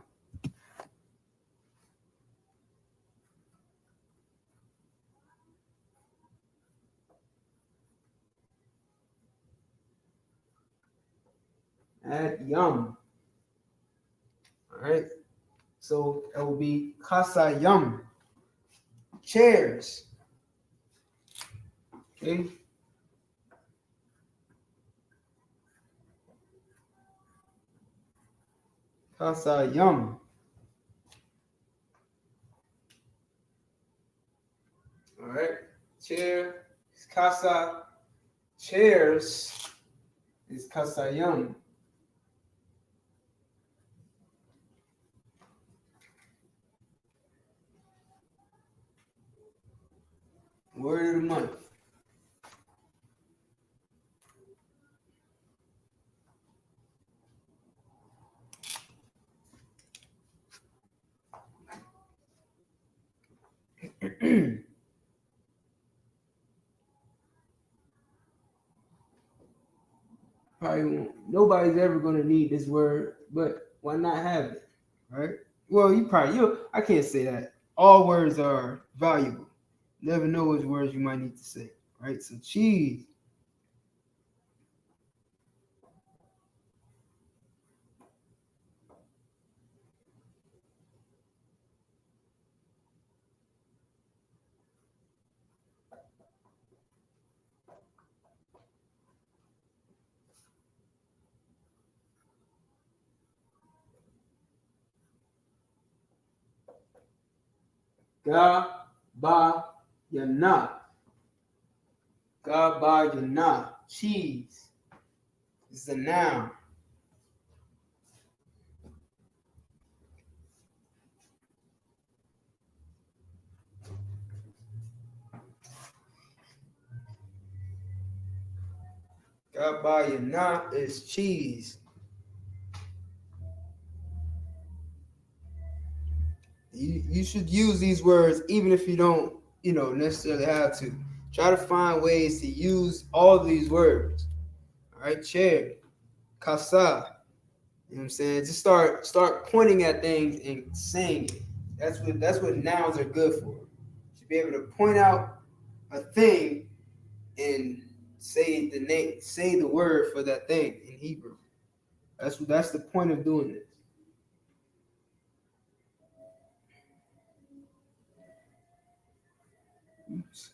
Add yum. All right, so that will be casa yum. Chairs. Okay. Casa yum. All right. Chair is casa. Chairs is casa yum. Word of the month. Probably won't. Nobody's ever gonna need this word, but why not have it, right? Well, I can't say that. All words are valuable. Never know which words you might need to say, right? So cheese. Gabayana. Gabayana. Cheese. It's a noun. Gabayana is cheese. You should use these words even if you don't, necessarily have to. Try to find ways to use all of these words. All right, chair, casa. You know what I'm saying? Just start pointing at things and saying it. That's what nouns are good for. To be able to point out a thing and say the word for that thing in Hebrew. That's the point of doing this. Oops.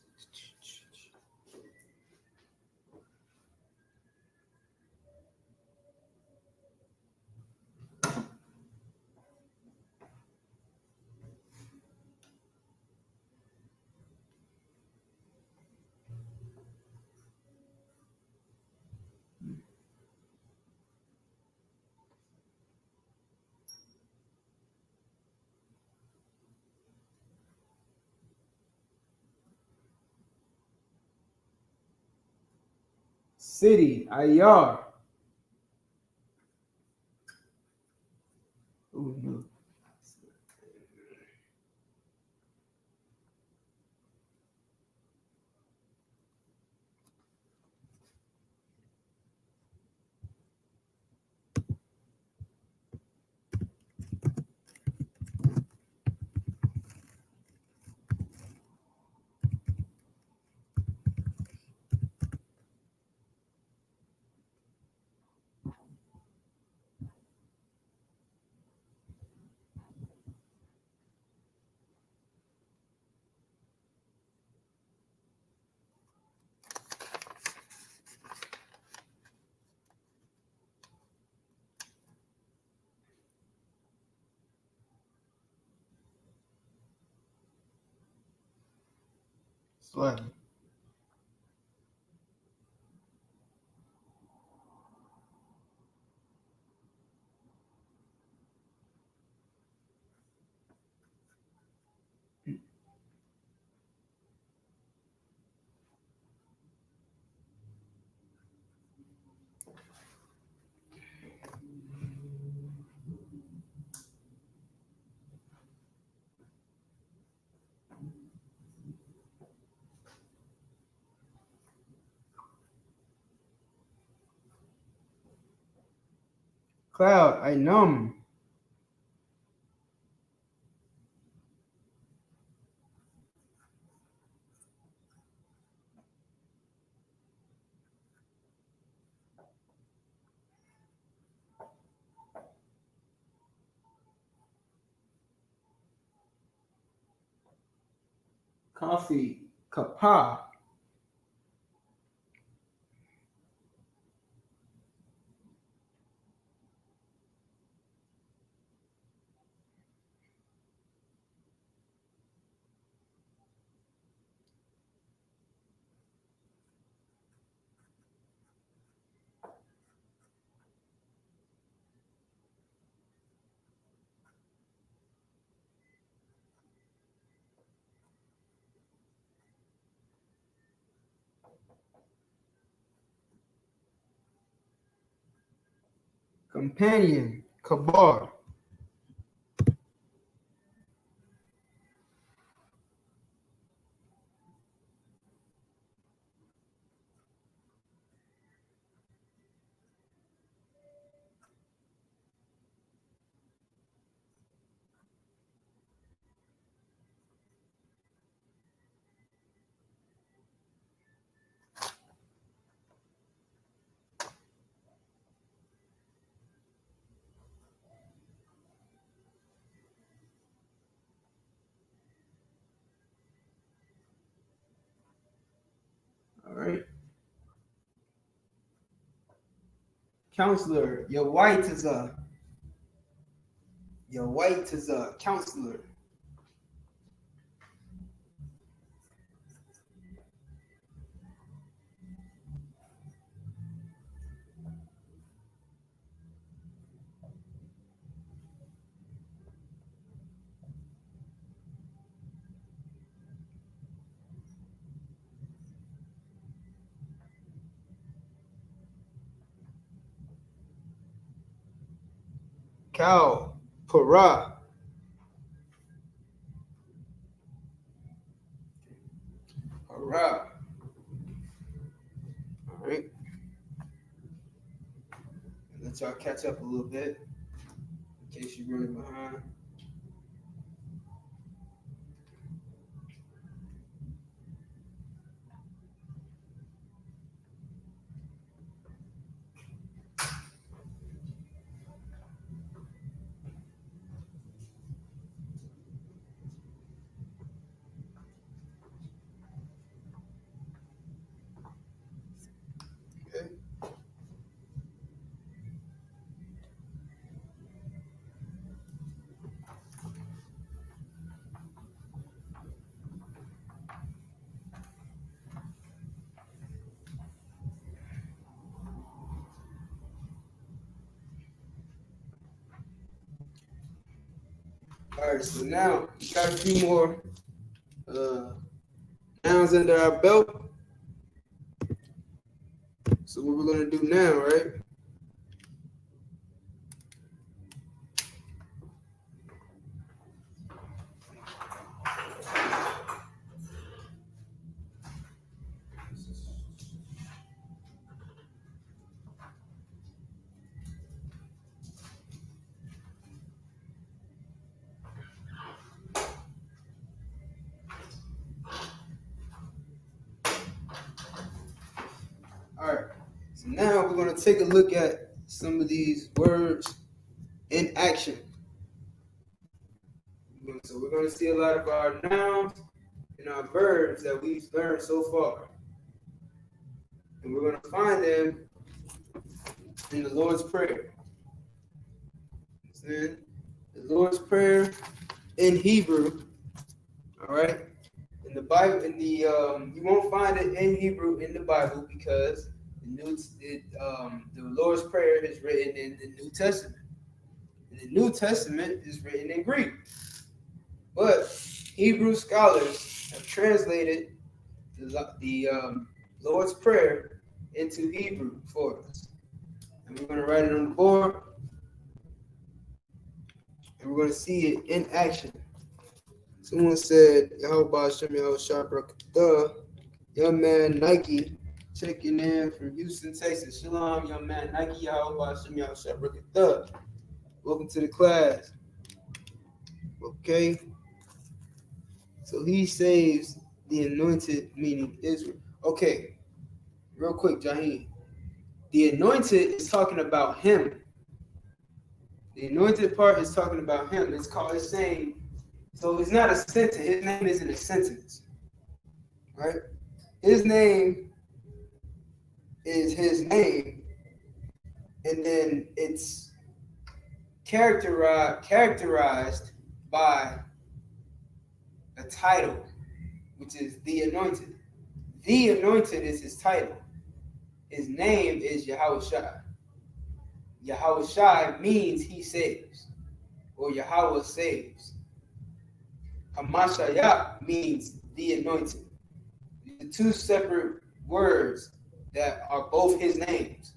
City, Ayar. Oh no. Swag. Cloud, I numb. Coffee, kapa. Companion, kabar. Counselor, your white is a counselor. Cow, para. Para. All right. Let y'all catch up a little bit in case you're running behind. Okay. All right, so now we got a few more nouns under our belt. So what we're gonna do now, right? All right. So now we're gonna take a look at some of these words in action. So we're gonna see a lot of our nouns and our verbs that we've learned so far. And we're gonna find them in the Lord's Prayer. The Lord's Prayer in Hebrew. All right. In the Bible, you won't find it in Hebrew in the Bible because the Lord's Prayer is written in the New Testament. And the New Testament is written in Greek. But Hebrew scholars have translated the Lord's Prayer into Hebrew for us. And we're going to write it on the board. And we're going to see it in action. Someone said, Yahweh Shem Yahweh Shabrakatah. Young man Nike checking in from Houston, Texas. Shalom, young man Nike, Yahweh Shem Yahweh Shabrakatah. Welcome to the class. Okay. So he saves the anointed, meaning Israel. Okay. Real quick, Jaheem. The anointed is talking about him. The anointed part is talking about him. It's saying, so it's not a sentence. His name isn't a sentence. Right? His name is his name. And then it's characterized by a title, which is the anointed. The anointed is his title. His name is Yahawashi. Yahawashi means he saves, or Yahweh saves. Hamashayah means the anointed. These are two separate words that are both his names,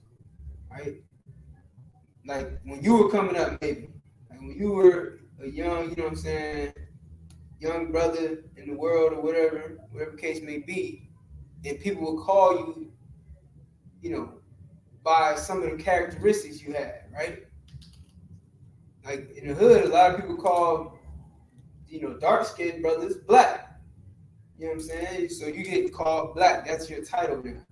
right? Like when you were coming up, maybe, like when you were a young, you know what I'm saying, young brother in the world or whatever case may be, and people will call you, you know, by some of the characteristics you had, right? Like in the hood, a lot of people call, you know, dark-skinned brothers black. You know what I'm saying? So you get called black. That's your title now.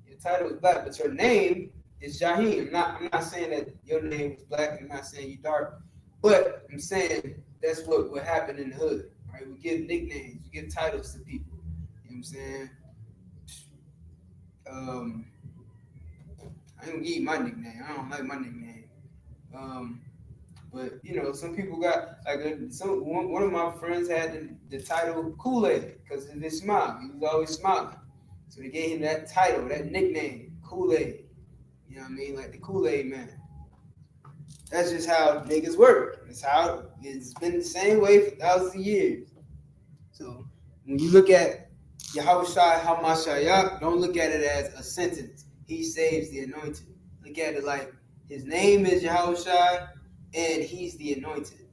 Your title is black, but your name is Jaheem. I'm not saying that your name is black. I'm not saying you dark, but I'm saying that's what would happen in the hood, right? We give nicknames, we give titles to people. You know what I'm saying? I ain't gonna give you my nickname. I don't like my nickname. But you know, some people got like one of my friends had the title Kool-Aid because of his smile. He was always smiling, so they gave him that title, that nickname, Kool-Aid. You know what I mean? Like the Kool-Aid man. That's just how niggas work. It's how it's been the same way for thousands of years. So when you look at Yahushua Hamashiach, don't look at it as a sentence. He saves the anointed. Look at it like his name is Yahushua and he's the anointed.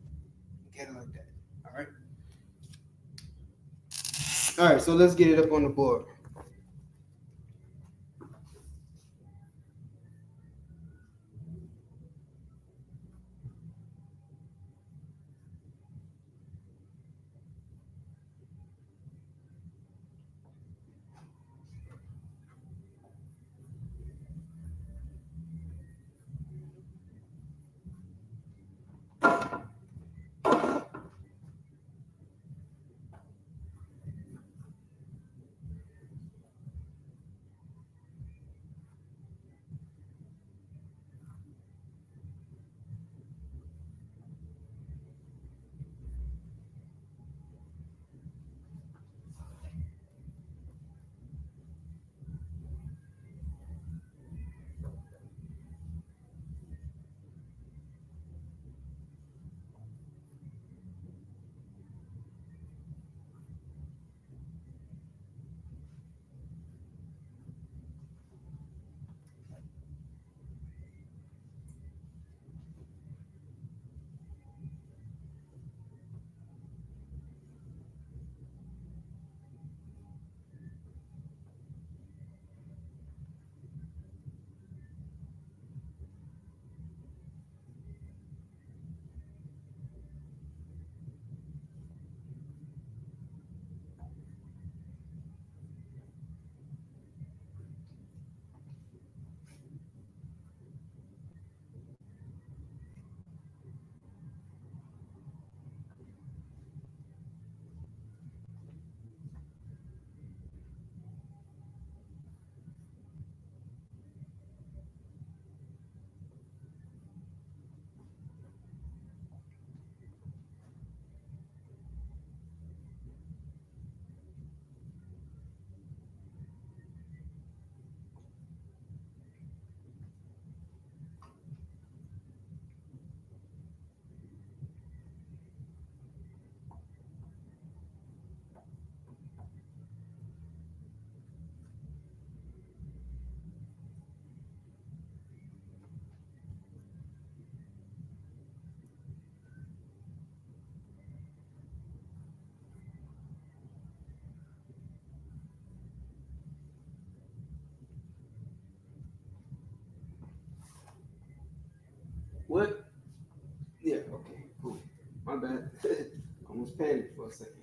Look at it like that. All right. All right, so let's get it up on the board. What? Yeah, okay, cool. My bad. Almost panicked for a second.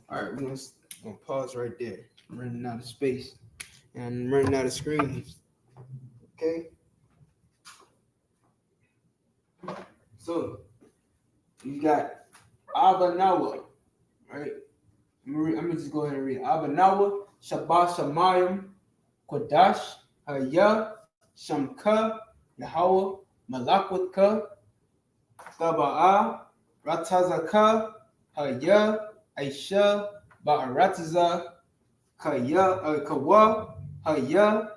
All right, we're gonna pause right there. I'm running out of space and I'm running out of screens. Okay. So you got Abanawa, right? I'm gonna just go ahead and read Abanawa, Shabbat Shamayim, Qadash, Haya, Shamka, Yahweh, Malakwatcha, Taba'a, Ratazaka, Haya, Aisha, Ba'arataza, Kaya, Kawa, Haya,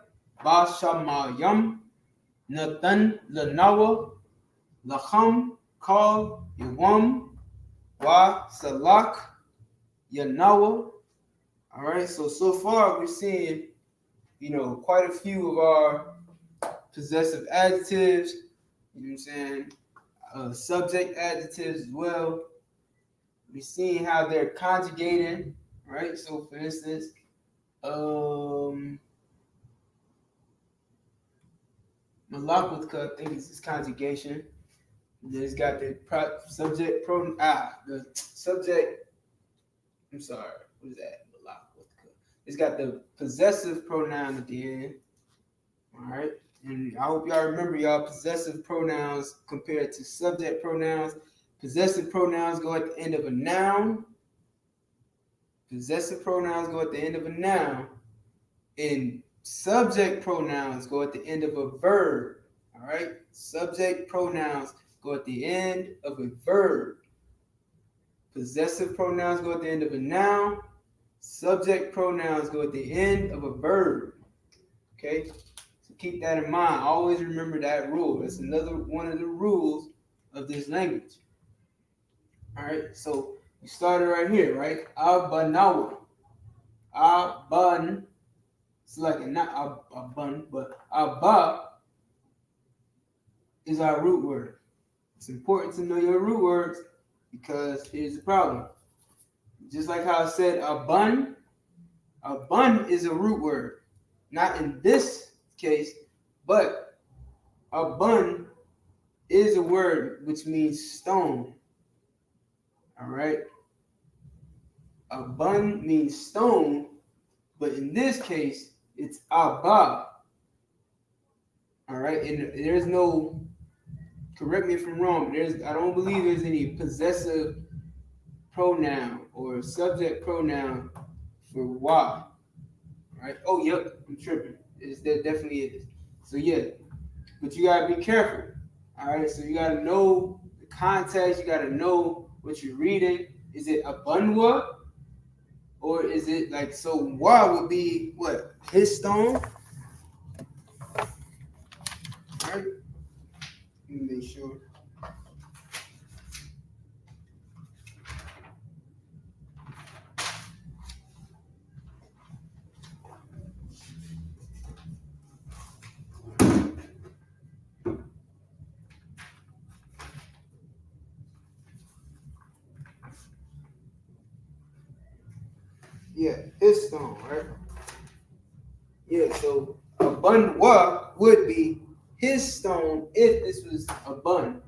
Bashamayam, Nathan, Lanawa, Lacham, Kal, Yawam, Wa, Salak, Yanawa. All right, so far we're seeing, quite a few of our possessive adjectives, you know what I'm saying? Subject adjectives as well. We're seeing how they're conjugated, right? So for instance, Malakwatcha, I think it's its conjugation. Then it's got the subject pronoun. The subject. I'm sorry. What is that? Malakwatcha. It's got the possessive pronoun at the end. All right. And I hope y'all remember y'all possessive pronouns compared to subject pronouns. Possessive pronouns go at the end of a noun. Possessive pronouns go at the end of a noun. And subject pronouns go at the end of a verb. All right. Subject pronouns go at the end of a verb. Possessive pronouns go at the end of a noun. Subject pronouns go at the end of a verb. Okay. Keep that in mind. Always remember that rule. That's another one of the rules of this language. All right, so we started right here, right? Abanawa. Aban. It's like not aban, but abba is our root word. It's important to know your root words because here's the problem. Just like how I said abun is a root word. Not in this case, but abun is a word which means stone. All right. Abun means stone, but in this case, it's abba. All right. And there's no, correct me if I'm wrong, I don't believe there's any possessive pronoun or subject pronoun for wa. Right? Oh, yep, I'm tripping. There definitely is. So yeah, but you gotta be careful. All right, so you gotta know the context. You gotta know what you're reading. Is it abunwa, or is it like so? Wa would be what? His stone. All right, let me make sure. Yeah, his stone, right? Yeah, so a bunwa would be his stone if this was a bun.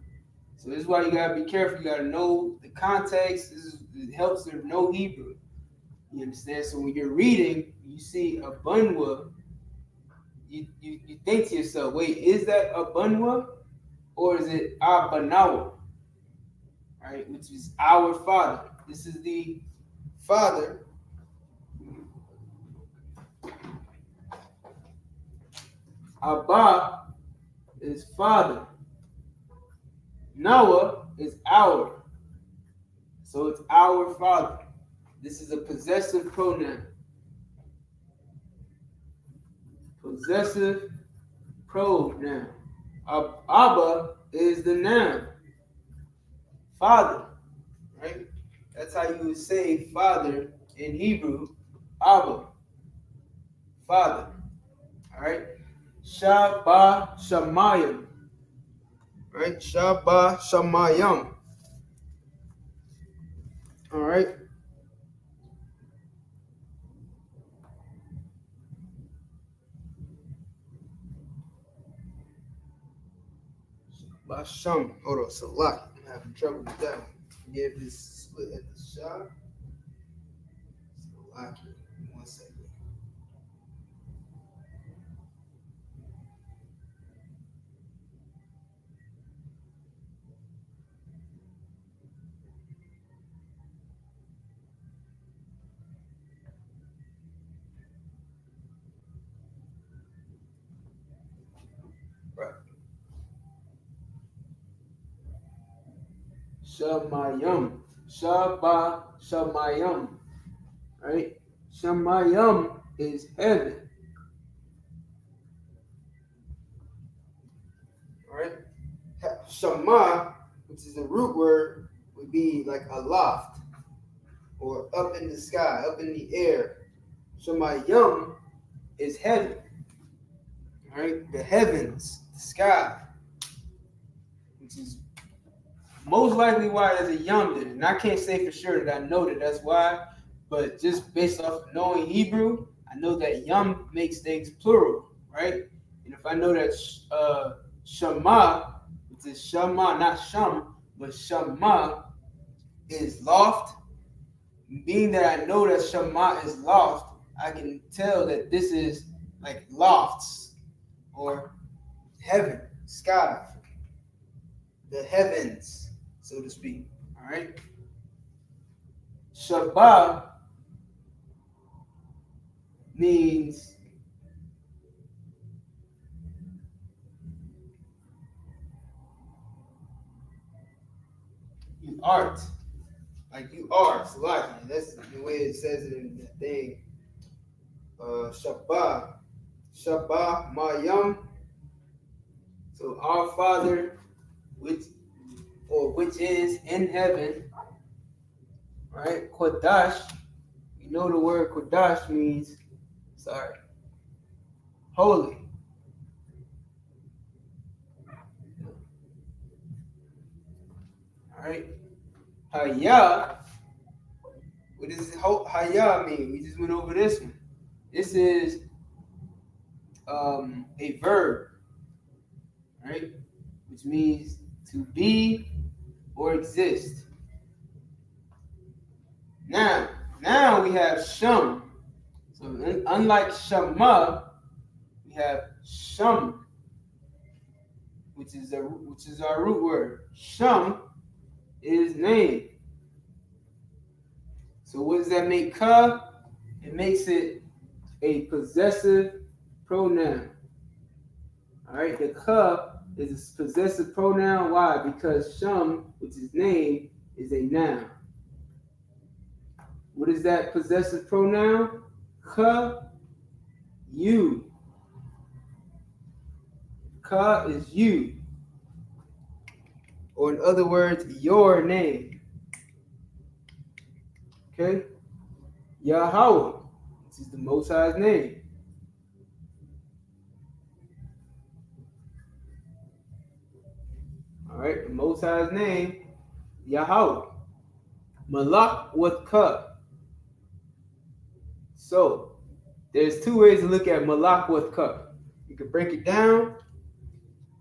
So this is why you gotta be careful. You gotta know the context. It helps to know Hebrew. You understand? So when you're reading, you see a bunwa, you think to yourself, wait, is that a bunwa or is it abanawa? Right, which is our father. This is the father. Abba is father. Noah is our. So it's our father. This is a possessive pronoun. Possessive pronoun. Abba is the noun. Father. Right? That's how you would say father in Hebrew. Abba. Father. All right? Shabba Shamayim. Right? Shabba Shamayam. All right? Basham. Hold on, it's a lot. I'm having trouble with that one. Give this split at the shop. Block it. 1 second. Right. Shamayim. Shamayim. Right? Shamayim is heaven. Right? Shama, which is a root word, would be like aloft or up in the sky, up in the air. Shamayim is heaven. Right? The heavens, the sky, which is most likely why there's a yum there. And I can't say for sure that I know that that's why, but just based off knowing Hebrew, I know that yum makes things plural, right? And if I know that shama, which is shama, not sham, but shama is loft, being that I know that shama is loft, I can tell that this is like lofts or heaven, sky, the heavens, so to speak. All right. Shabbat means you art, like you are. Salaki. That's the way it says it in the thing. Shabbat, Shabbat, Mayam. So our Father, which is in heaven, right? Qadash. You know the word Qadash means, holy. All right. Hayah. What does Hayah mean? We just went over this one. This is a verb, right? Which means to be or exist. Now we have sham. So unlike shama, we have sham, which is our root word. Sham is name. So what does that make ka? It makes it a possessive pronoun. All right, the ka is a possessive pronoun. Why? Because sham, which is name, is a noun. What is that possessive pronoun? Ka, you. Ka is you. Or in other words, your name. Okay? Yahweh, which is the Most High's name. All right, the Most High's name, Yahweh. Malak with ka. So, there's two ways to look at Malak with ka. You can break it down.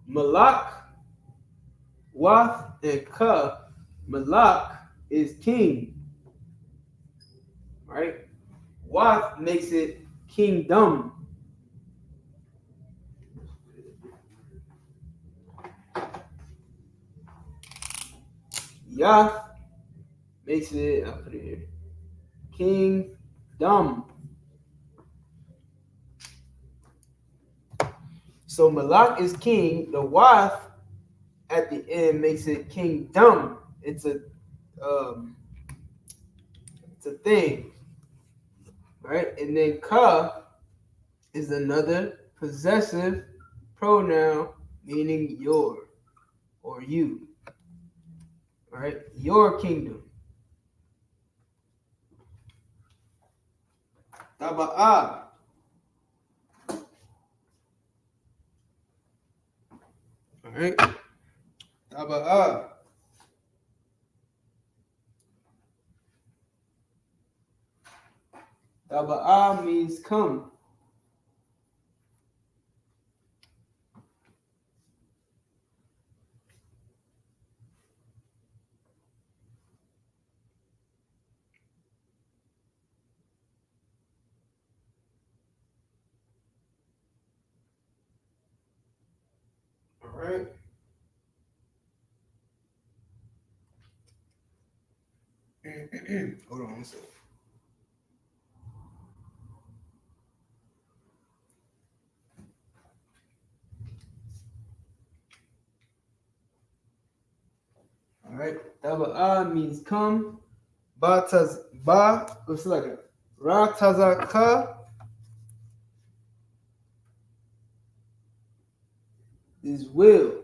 Malak, Wath, and ka. Malak is king. Right? Wath makes it kingdom. Yah makes it, I'll put it here, kingdom. So Malak is king. The Wath at the end makes it kingdom. It's a thing, right? And then ka is another possessive pronoun meaning your or you, right? Your kingdom. Taba'a. All right. Taba'a. Taba'a means come. Hold on one second. All right. Taba'a means come. Ba, what's like a ra tazaka is will.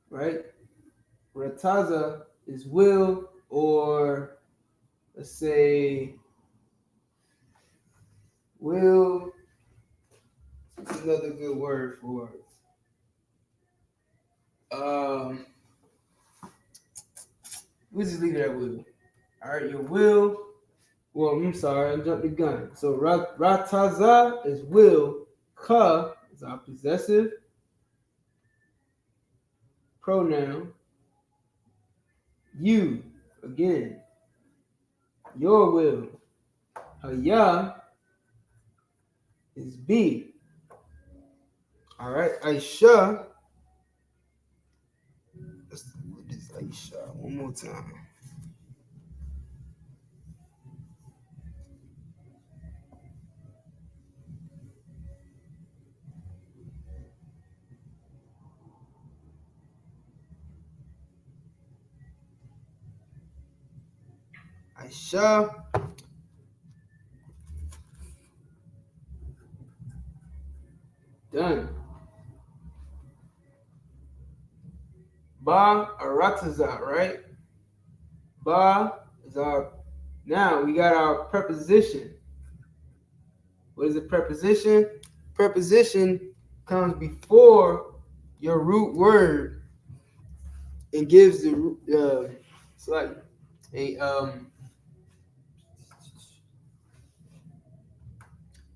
Right? Rataza is will, or let's say will. What's another good word for it? We just leave it at will. All right, your will. Well, I'm sorry, I jumped the gun. So rataza is will. Ka is our possessive pronoun. You, again, your will. Haya is be. All right, Aisha. Let's do this Aisha one more time. Aisha. Done. Ba arataza, right? Ba is our, now we got our preposition. What is a preposition? Preposition comes before your root word and gives the it's like a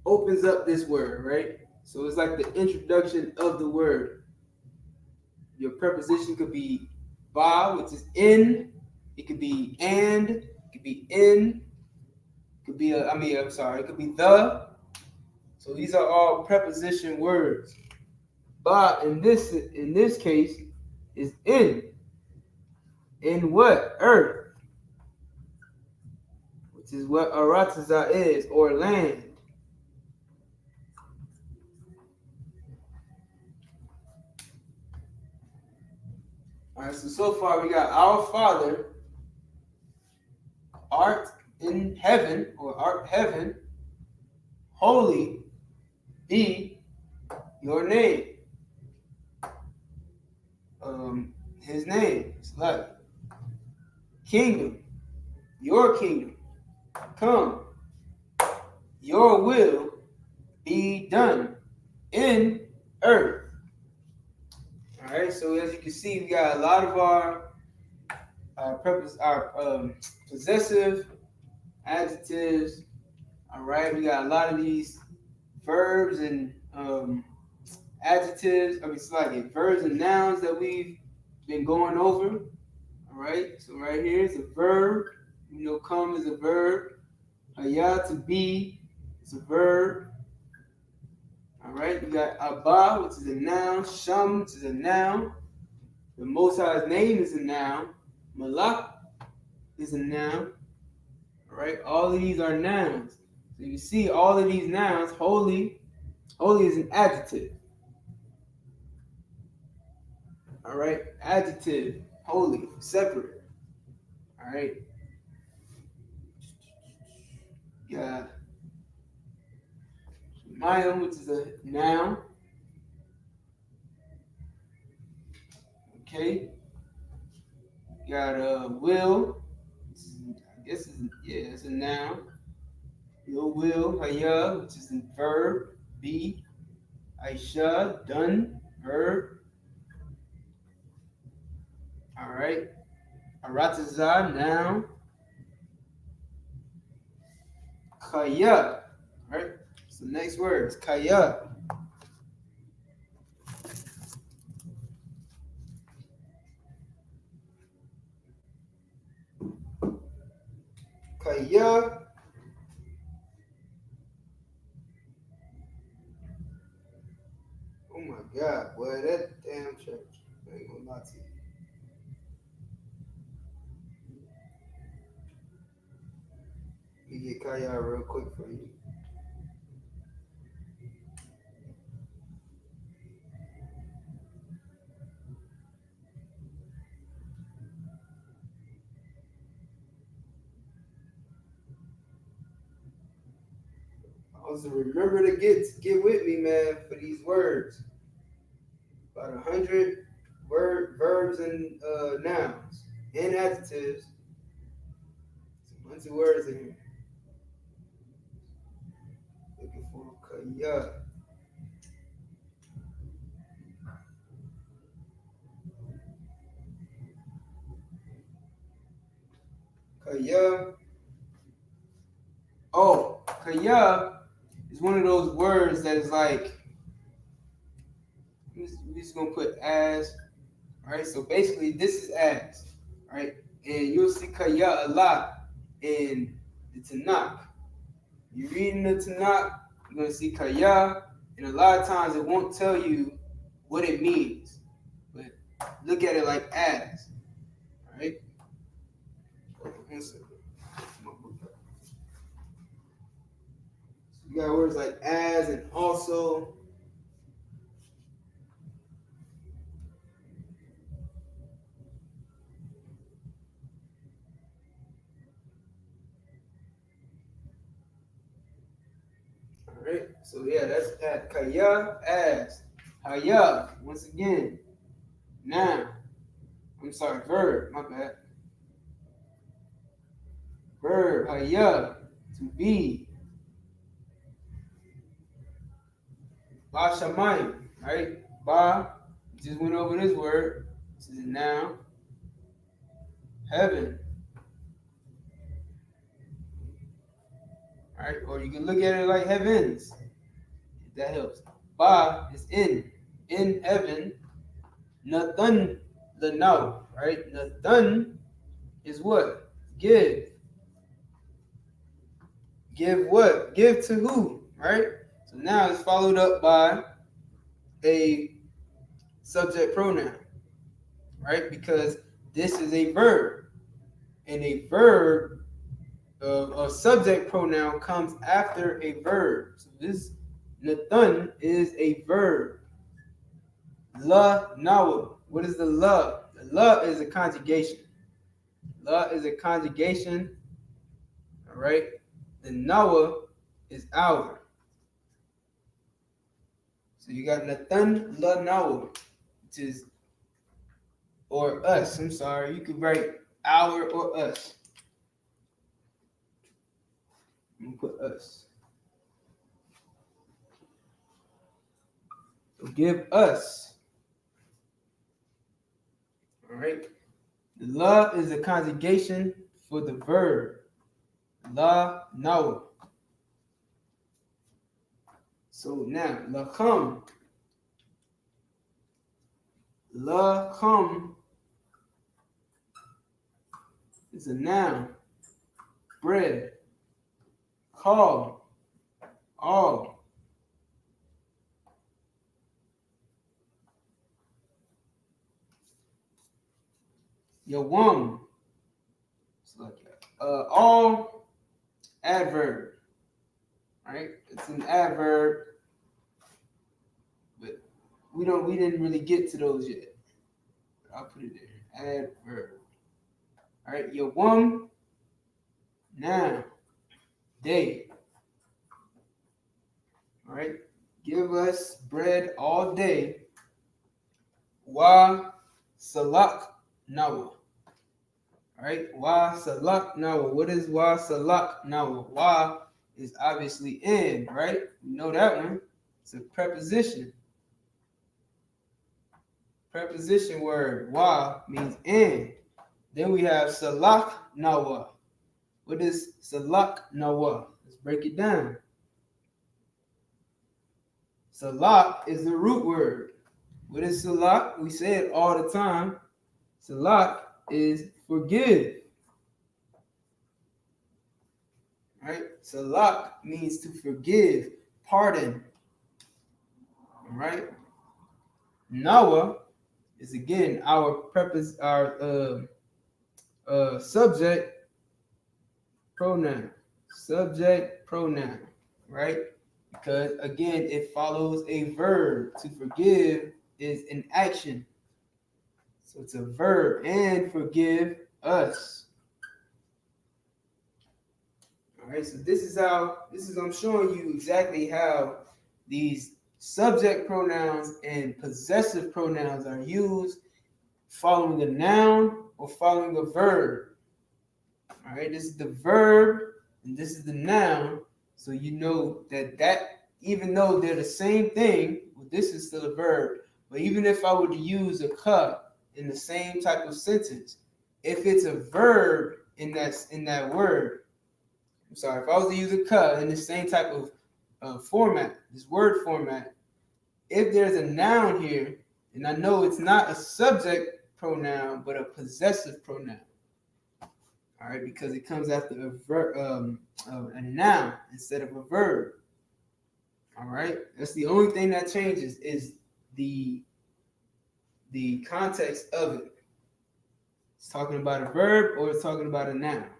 opens up this word, right? So it's like the introduction of the word. Your preposition could be ba, which is in. It could be and. It could be in. It could be it could be the. So these are all preposition words. Ba in this case is in. In what? Earth. Which is what Arataza is, or land. All right, so far we got our Father, art in heaven, or art heaven, holy be your name. His name is like kingdom, your kingdom, come, your will be done in earth. All right, so as you can see, we got a lot of our possessive adjectives. All right, we got a lot of these verbs and adjectives. It's like verbs and nouns that we've been going over. All right, so right here is a verb. Come is a verb. Haya, to be, is a verb. All right, we got Abba, which is a noun. Sham, which is a noun. The Most High's name is a noun. Malak is a noun. All right, all of these are nouns. So you see all of these nouns. Holy is an adjective. All right, adjective, holy, separate. All right. Got Mayim, which is a noun. Okay. Got will. I guess it's a noun. Your will, Haya, which is a verb. Be. Aisha, done, verb. All right. Arataza, noun. Kaya. All right. So next word is Kaya. Kaya. Oh my God, boy, that damn church. I ain't gonna lie to you. get Kaya real quick for you. Also, remember to get with me, man, for these words. About 100 verbs and nouns and adjectives. Some bunch of words in here. Looking for Kaya. Kaya. Oh, Kaya is one of those words that is like, we're just gonna put as, right? So basically, this is as, right? And you'll see Kaya a lot in the Tanakh. You're reading the Tanakh, you're gonna see Kaya, and a lot of times it won't tell you what it means, but look at it like as, right? So you got words like as and also. All right, so yeah, that's that. Kaya, as. Haya, once again, noun. I'm sorry, verb, my bad. Verb, haya, to be. Ba shamayim, right? Ba, just went over this word. This is a noun. Heaven. All right, or you can look at it like heavens. If that helps. Ba is in heaven. Nathan, the now, right? Nathan is what? Give. Give what? Give to who, right? So now it's followed up by a subject pronoun, right? Because this is a verb, and a verb, a subject pronoun comes after a verb. So this Nathan is a verb. La nawa. What is the la? The la is a conjugation. La is a conjugation. All right. The nawa is our. So you got Nathan la nawa, which is or us. I'm sorry. You could write our or us. I'm gonna put us. So give us. All right. The la is a conjugation for the verb. La nawa. So now, lacham. Lacham is a noun. Bread. Call. All. Yawam. It's like all adverb. Right? It's an adverb, but we didn't really get to those yet. I'll put it there. Adverb. All right, Yawam. Now. Day. All right. Give us bread all day. Wa salak nawa. All right. Wa salak nawa. What is wa salak nawa? Wa is obviously in, right? We know that one. It's a preposition. Preposition word. Wa means in. Then we have salak nawa. What is salak nawa? Let's break it down. Salak is the root word. What is salak? We say it all the time. Salak is forgive. Right? Salak means to forgive, pardon. All right? Nawa is again our subject pronoun. subject pronoun, right? Because again, it follows a verb. To forgive is an action. So it's a verb. And forgive us. All right, so I'm showing you exactly how these subject pronouns and possessive pronouns are used following a noun or following a verb. All right, this is the verb and this is the noun. So you know that even though they're the same thing, well, this is still a verb. But even if I were to use a cup in the same type of sentence, if it's a verb in that word, I'm sorry, if I was to use a cup in the same type of format, this word format, if there's a noun here, and I know it's not a subject pronoun, but a possessive pronoun. All right, because it comes after a noun instead of a verb. All right, that's the only thing that changes is the context of it. It's talking about a verb or it's talking about a noun.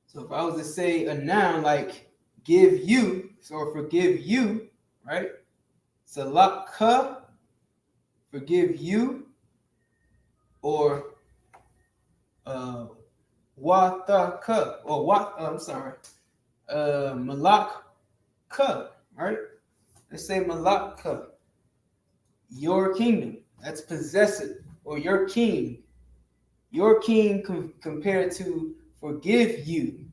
So if I was to say a noun like give you, or forgive you, right? Salaka, forgive you, or wataka, or what? I'm sorry, malaka, right? Let's say malaka, your kingdom. That's possessive, or your king. Your king compared to forgive you,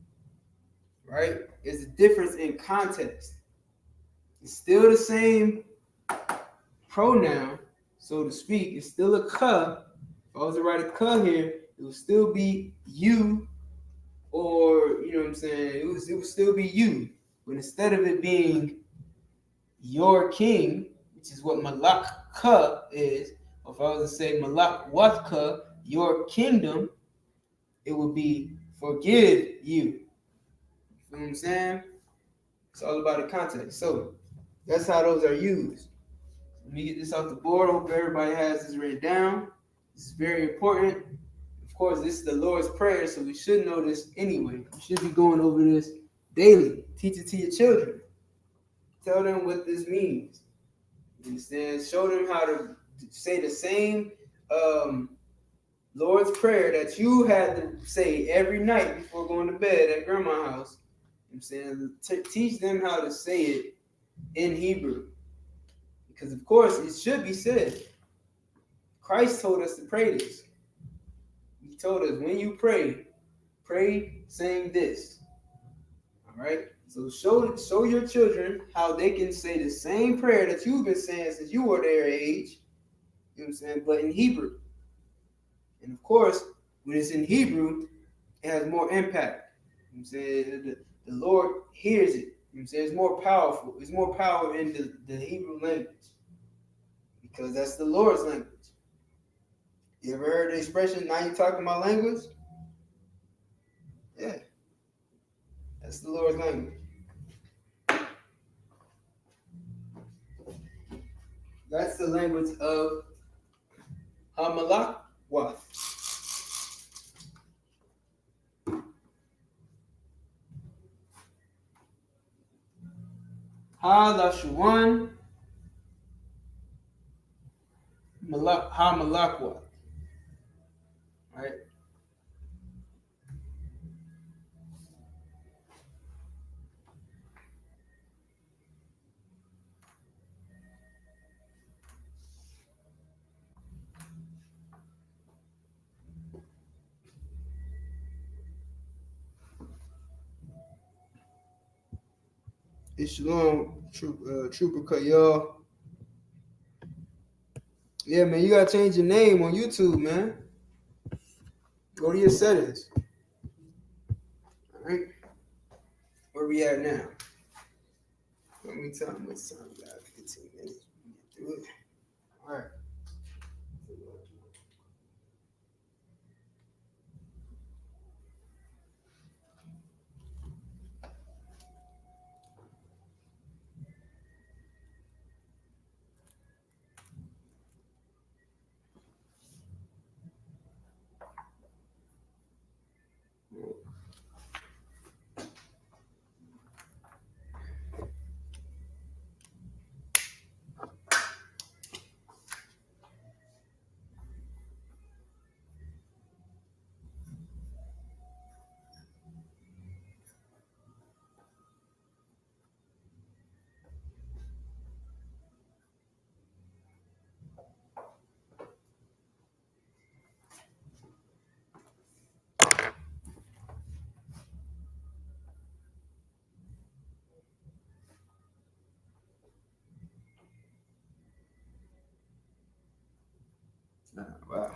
right? Is a difference in context. It's still the same pronoun, so to speak. It's still a ka. If I was to write a ka here, it would still be you, or you know what I'm saying. It would still be you, but instead of it being your king, which is what malak ka is, or if I was to say malak watka, your kingdom, it would be forgive you. You know what I'm saying? It's all about the context. So that's how those are used. Let me get this off the board. I hope everybody has this written down. This is very important. Of course, this is the Lord's Prayer, so we should know this anyway. We should be going over this daily. Teach it to your children. Tell them what this means. You understand? Show them how to say the same Lord's Prayer that you had to say every night before going to bed at grandma's house. You know what I'm saying? Teach them how to say it in Hebrew. Because, of course, it should be said. Christ told us to pray this. He told us, when you pray saying this. All right? So show your children how they can say the same prayer that you've been saying since you were their age. You know what I'm saying? But in Hebrew. And, of course, when it's in Hebrew, it has more impact. You know what I'm saying? The Lord hears it. You know what I'm saying? It's more powerful. There's more power in the Hebrew language. Because that's the Lord's language. You ever heard the expression, now you talking my language? Yeah. That's the Lord's language. That's the language of Hamalakwath. Lashawan, Hamalakwath. Right? Shalom, Trooper Cut, y'all. Yeah, man, you gotta change your name on YouTube, man. Go to your settings. All right, where we at now? Let me tell you what's time. We got 15 minutes. We can do it. All right. Wow.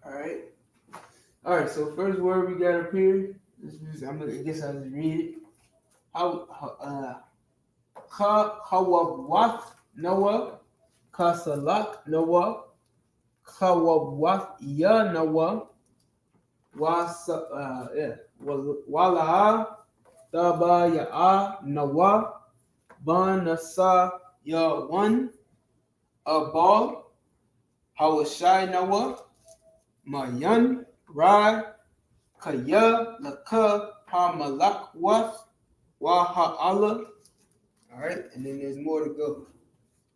All right. So first word we got up here. I guess I'll just read it. Kawawat Noah, Kasalak Noah, Kawawat Ya Noah, Wala Taba Ya Noah, Banasa Ya One, Abal, Hawashai Noah, Mayan, Rai, Kaya, Laka, Hamalakwath, Waha'ala. All right, and then there's more to go.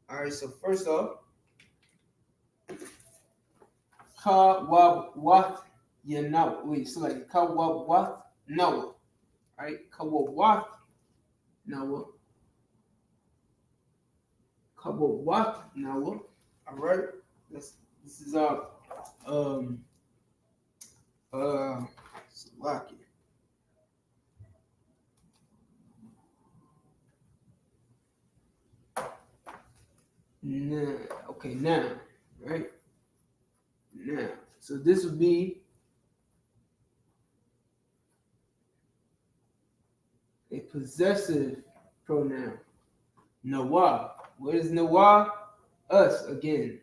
All right, so first off, Kawawat Yanawa. Wait, so like Kawawat Noah. All right, Kawawat Noah. Kawawat Noah. All right, this is our Slovakia. Now, okay, now, right? Now, so this would be a possessive pronoun. Nawa. What is Nawa? Us again.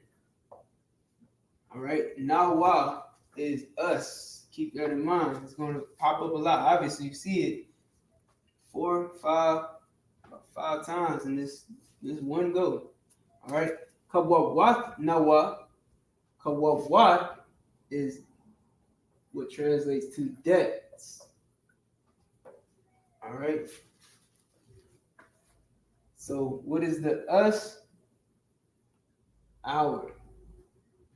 All right. Nawa is us. Keep that in mind. It's going to pop up a lot. Obviously, you see it 4, 5 times in this one go. All right. Kawawat Nawa. Kawawat is what translates to debts. All right. So what is the us? Our.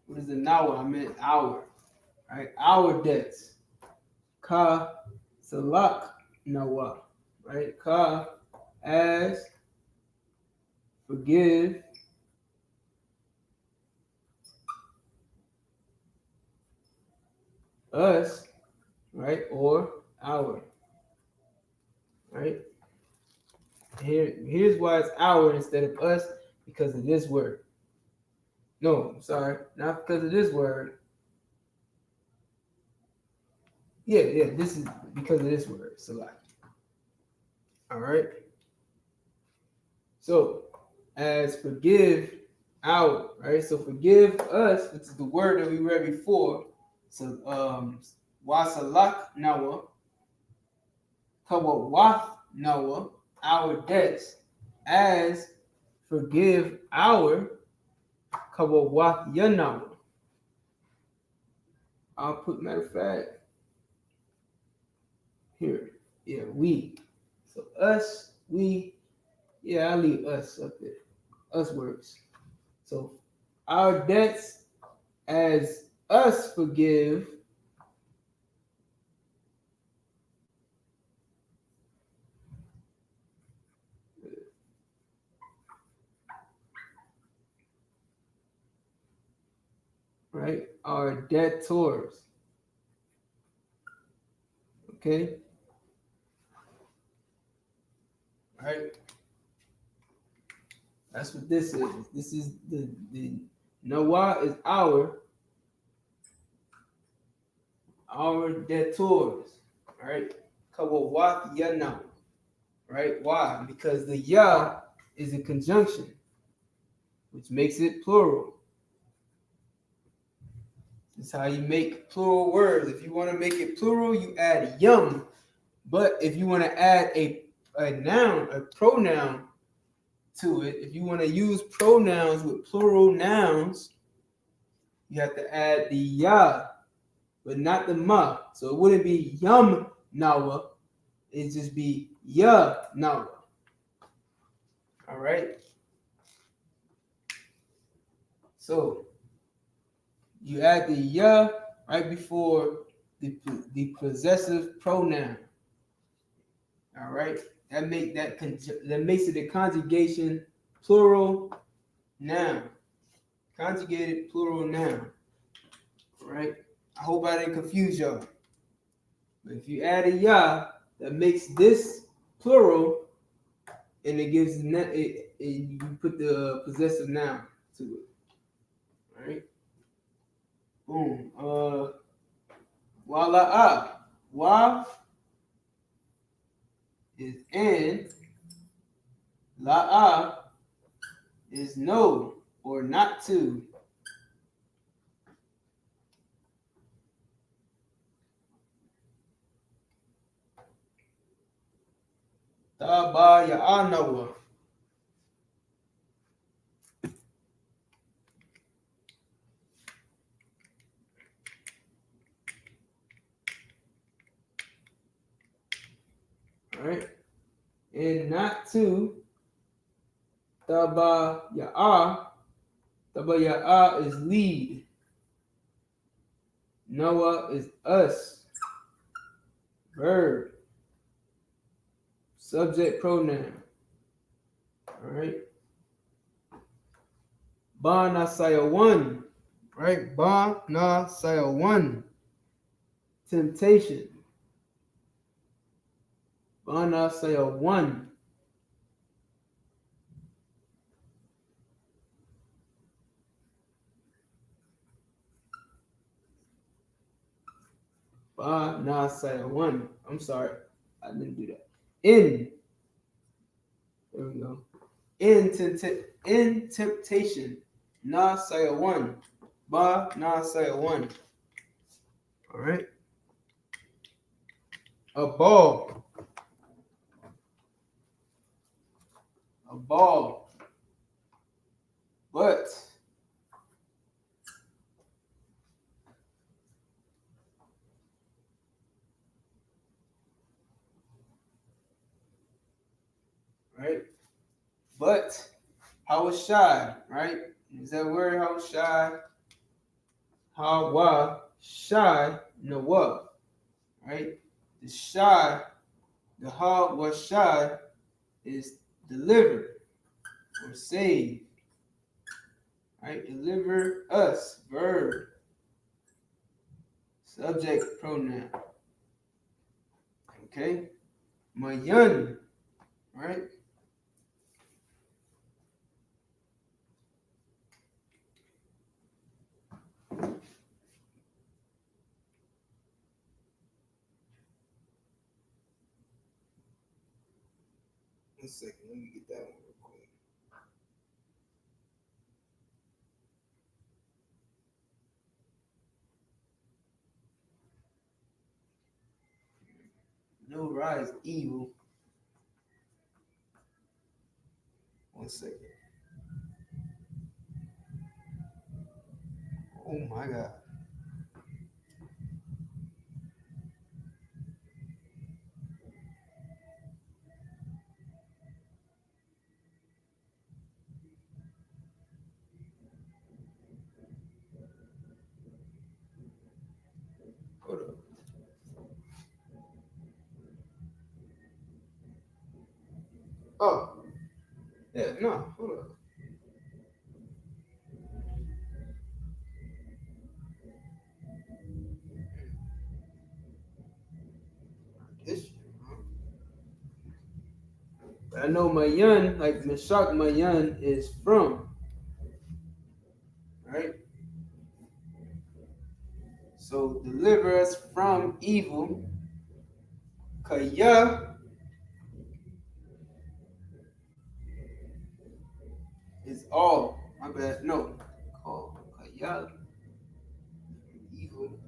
What is the nawa? I meant our. All right. Our debts. Ka salak nawa. Right. Ka as forgive. Us, right, or our, right? Here's why it's our instead of us, because of this word. No, I'm sorry, not because of this word. Yeah, this is because of this word, select. All right. So, as forgive our, right? So forgive us, which is the word that we read before. So, wasalak nawa, kawawath nawa, our debts, as forgive our kawawath yanawa. I'll put, matter of fact, here. Yeah, we. So us, we, yeah, I'll leave us up there. Us works. So our debts as us forgive right, our debtors. Okay. All right. That's what this is. This is the Nawa is our debtors. All right. Kawawath yana. Right? Why? Because the ya is a conjunction, which makes it plural. This is how you make plural words. If you want to make it plural, you add yum. But if you want to add a noun, a pronoun to it, if you want to use pronouns with plural nouns, you have to add the ya, but not the ma. So it wouldn't be yum nawa. It'd just be ya nawa. All right. So you add the ya right before the possessive pronoun. All right. That makes it a conjugation plural noun. Conjugated plural noun. All right. I hope I didn't confuse y'all. But if you add a ya, that makes this plural, and it gives you put the possessive noun to it. All right. Boom. Wala'a. Wa is and. La'a is no or not to. Taba ya'anawa. All right. And not to. Taba ya'a. Taba ya'a is lead. Noah is us. Verb. Subject pronoun. All right. Ba na saya one. Right? Ba na saya one. Temptation. Ba na saya one. Ba na saya one. I'm sorry. I didn't do that. In. There we go. In temptation. Na saya one. Ba na saya one. All right. A ball. A ball. But. Right. But. How was shy? Right. Is that word? How was shy? How wa shy no wa. Right. The shy. The how was shy is deliver or save. Right? Deliver us. Verb. Subject pronoun. Okay? Mayan. Right? One second. Let me get that one real quick. No rise evil. One second. Oh my God. Hold up. Oh. Yeah, no, hold up. This but I know Mayan, like Meshach Mayan is from. Right? So deliver us from evil. Kaya is all. My bad. No. Call Kaya evil.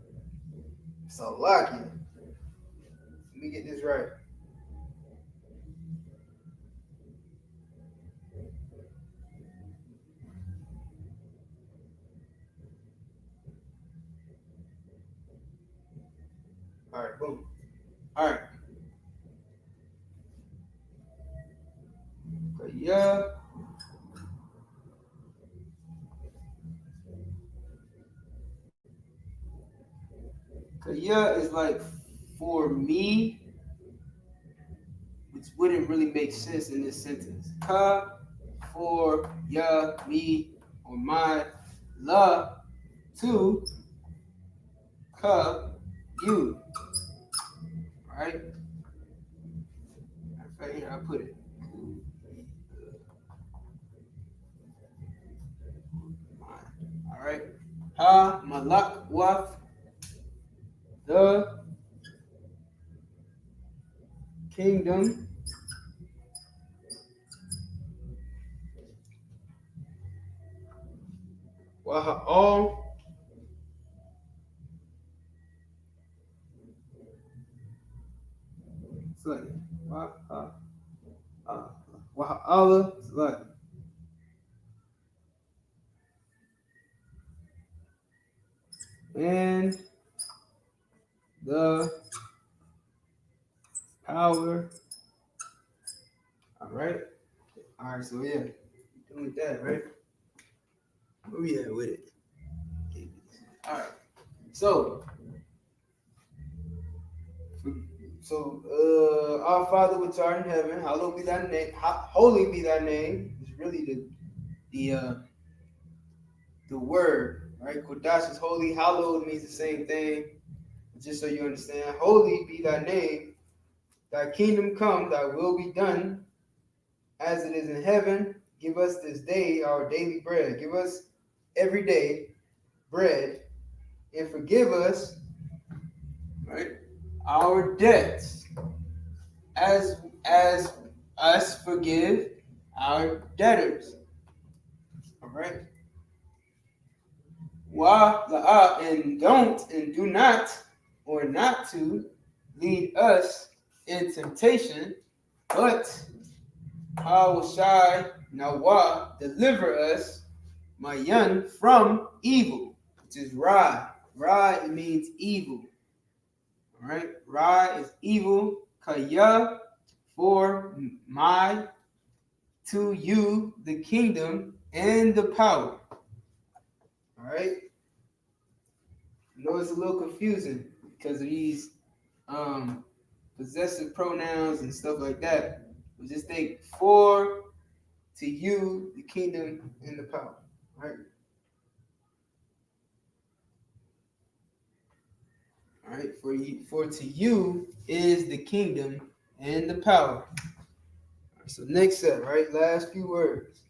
So lucky. Let me get this right. All right, boom. All right. Kaya. Kaya is like for me, which wouldn't really make sense in this sentence. Ka for ya, me, or my. La to ka, you. Right? Right here, I put it. All right. Ha Malakwath, the kingdom Waha'al Waha'ala and the power. All right. So yeah, doing that, right? Where we at with it? All right. Our Father which art in heaven, hallowed be thy name. Holy be thy name. Is really the word, right? Qadash is holy. Hallowed means the same thing. Just so you understand, holy be thy name. Thy kingdom come. Thy will be done, as it is in heaven. Give us this day our daily bread. Give us every day bread, and forgive us, right, our debts, as us forgive our debtors. All right. And don't and do not or not to lead us in temptation, but Shai Nawa deliver us, Mayan, from evil, which is Ra. Ra, it means evil. All right. Ra is evil. Kaya, for my, to you, the kingdom and the power. All right. I know it's a little confusing because of these possessive pronouns and stuff like that. But just think, for, to you, the kingdom and the power. All right. All right. For to you is the kingdom and the power. All right, so next set, right? Last few words.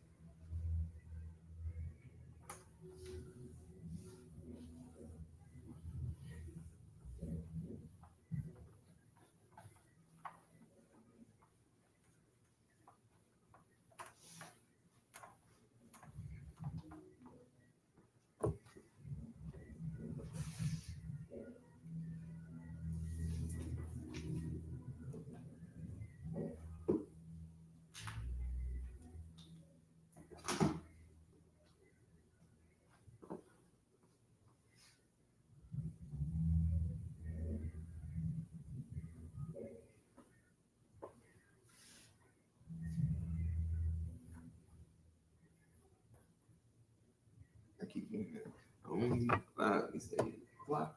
I keep doing that. Only loudly say why.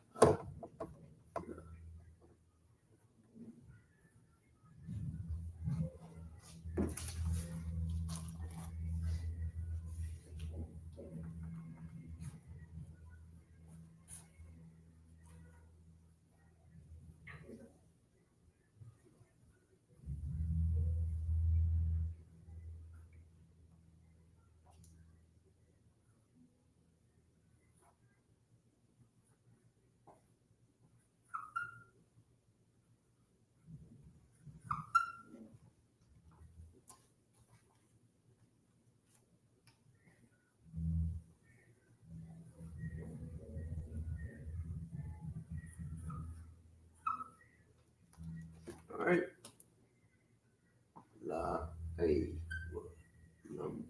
All right. La, hey, num.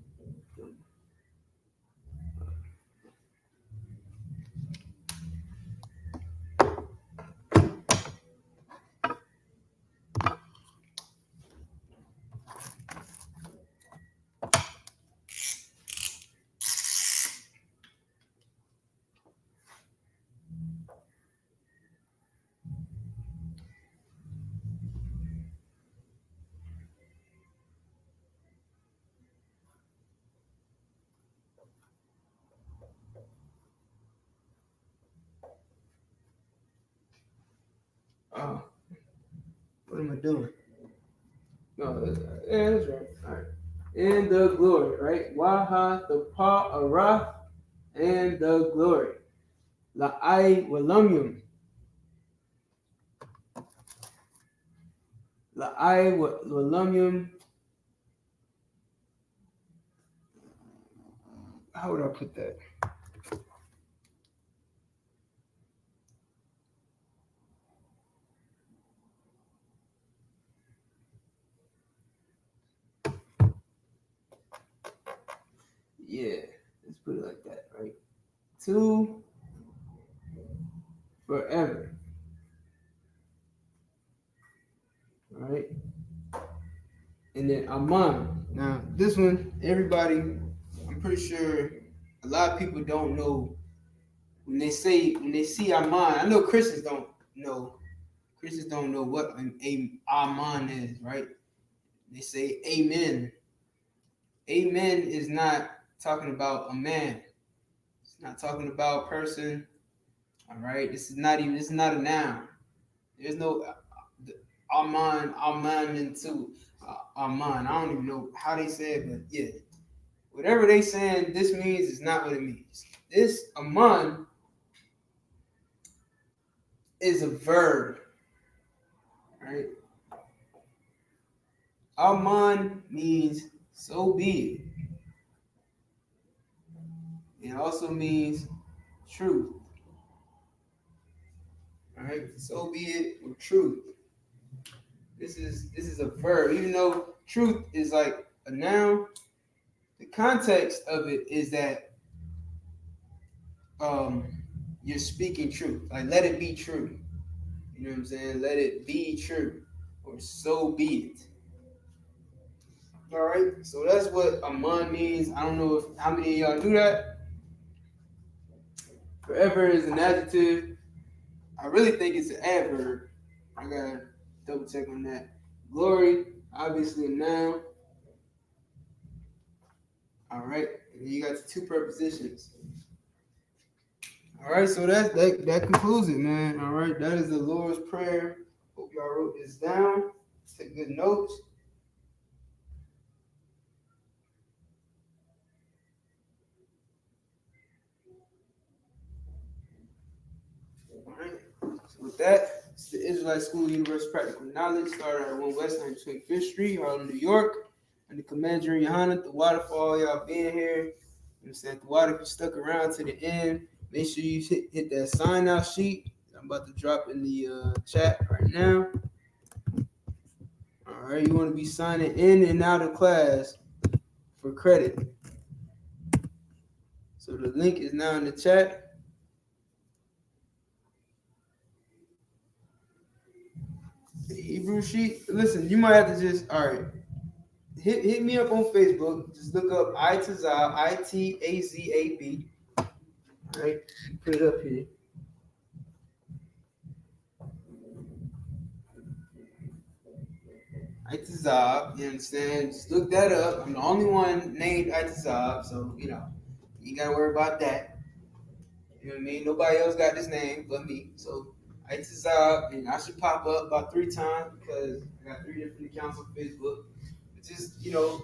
Oh, what am I doing? No, that's right. All right. And the glory, right? Waha, the pa, arath, and the glory. La'ai Walumium. How would I put that? Yeah, let's put it like that, right? To forever. All right. And then Aman. Now, this one, everybody, I'm pretty sure a lot of people don't know when they see Aman. I know Christians don't know. Christians don't know what Aman is, right? They say Amen. Amen is not talking about a man. It's not talking about a person. All right. This is not a noun. There's no Aman into Aman. I don't even know how they say it, but yeah. Whatever they saying this means is not what it means. This Aman is a verb. Right? Aman means so be it. It also means truth. All right, so be it or truth. This is a verb. Even though truth is like a noun, the context of it is that you're speaking truth. Like let it be true. You know what I'm saying? Let it be true, or so be it. All right, so that's what Aman means. I don't know how many of y'all do that. Forever is an adjective. I really think it's an adverb. I gotta double check on that. Glory, obviously a noun. All right, and then you got the two prepositions. All right, so that concludes it, man. All right, that is the Lord's Prayer. Hope y'all wrote this down. Take good notes. All right. So with that, it's the Israelite School Universal Practical Knowledge. Started at 1 West 125th Street, Harlem, New York. And the commander in YAHANNA, the water for all y'all being here. You know what I'm saying? The water, if you stuck around to the end, make sure you hit that sign out sheet. I'm about to drop in the chat right now. All right, you want to be signing in and out of class for credit. So the link is now in the chat. The Hebrew sheet. Listen, you might have to just hit me up on Facebook. Just look up Itazab, Itazab. All right, put it up here. Itazab, you understand? Just look that up. I'm the only one named Itazab, so you gotta worry about that. You know what I mean? Nobody else got this name but me. So Itazab, and I should pop up about 3 times because I got 3 different accounts on Facebook. Just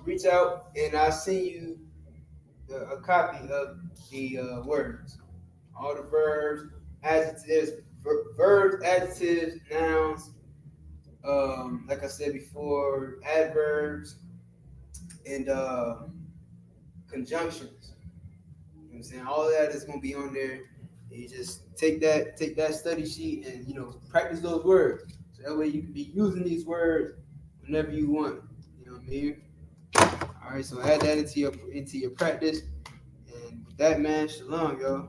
reach out and I'll send you a copy of the words, all the verbs, adjectives, nouns. Like I said before, adverbs and conjunctions. You know what I'm saying? All of that is gonna be on there. And you just take that study sheet and practice those words. So that way you can be using these words whenever you want. You know what I mean? All right, so add that into your practice. And with that, man, shalom, y'all.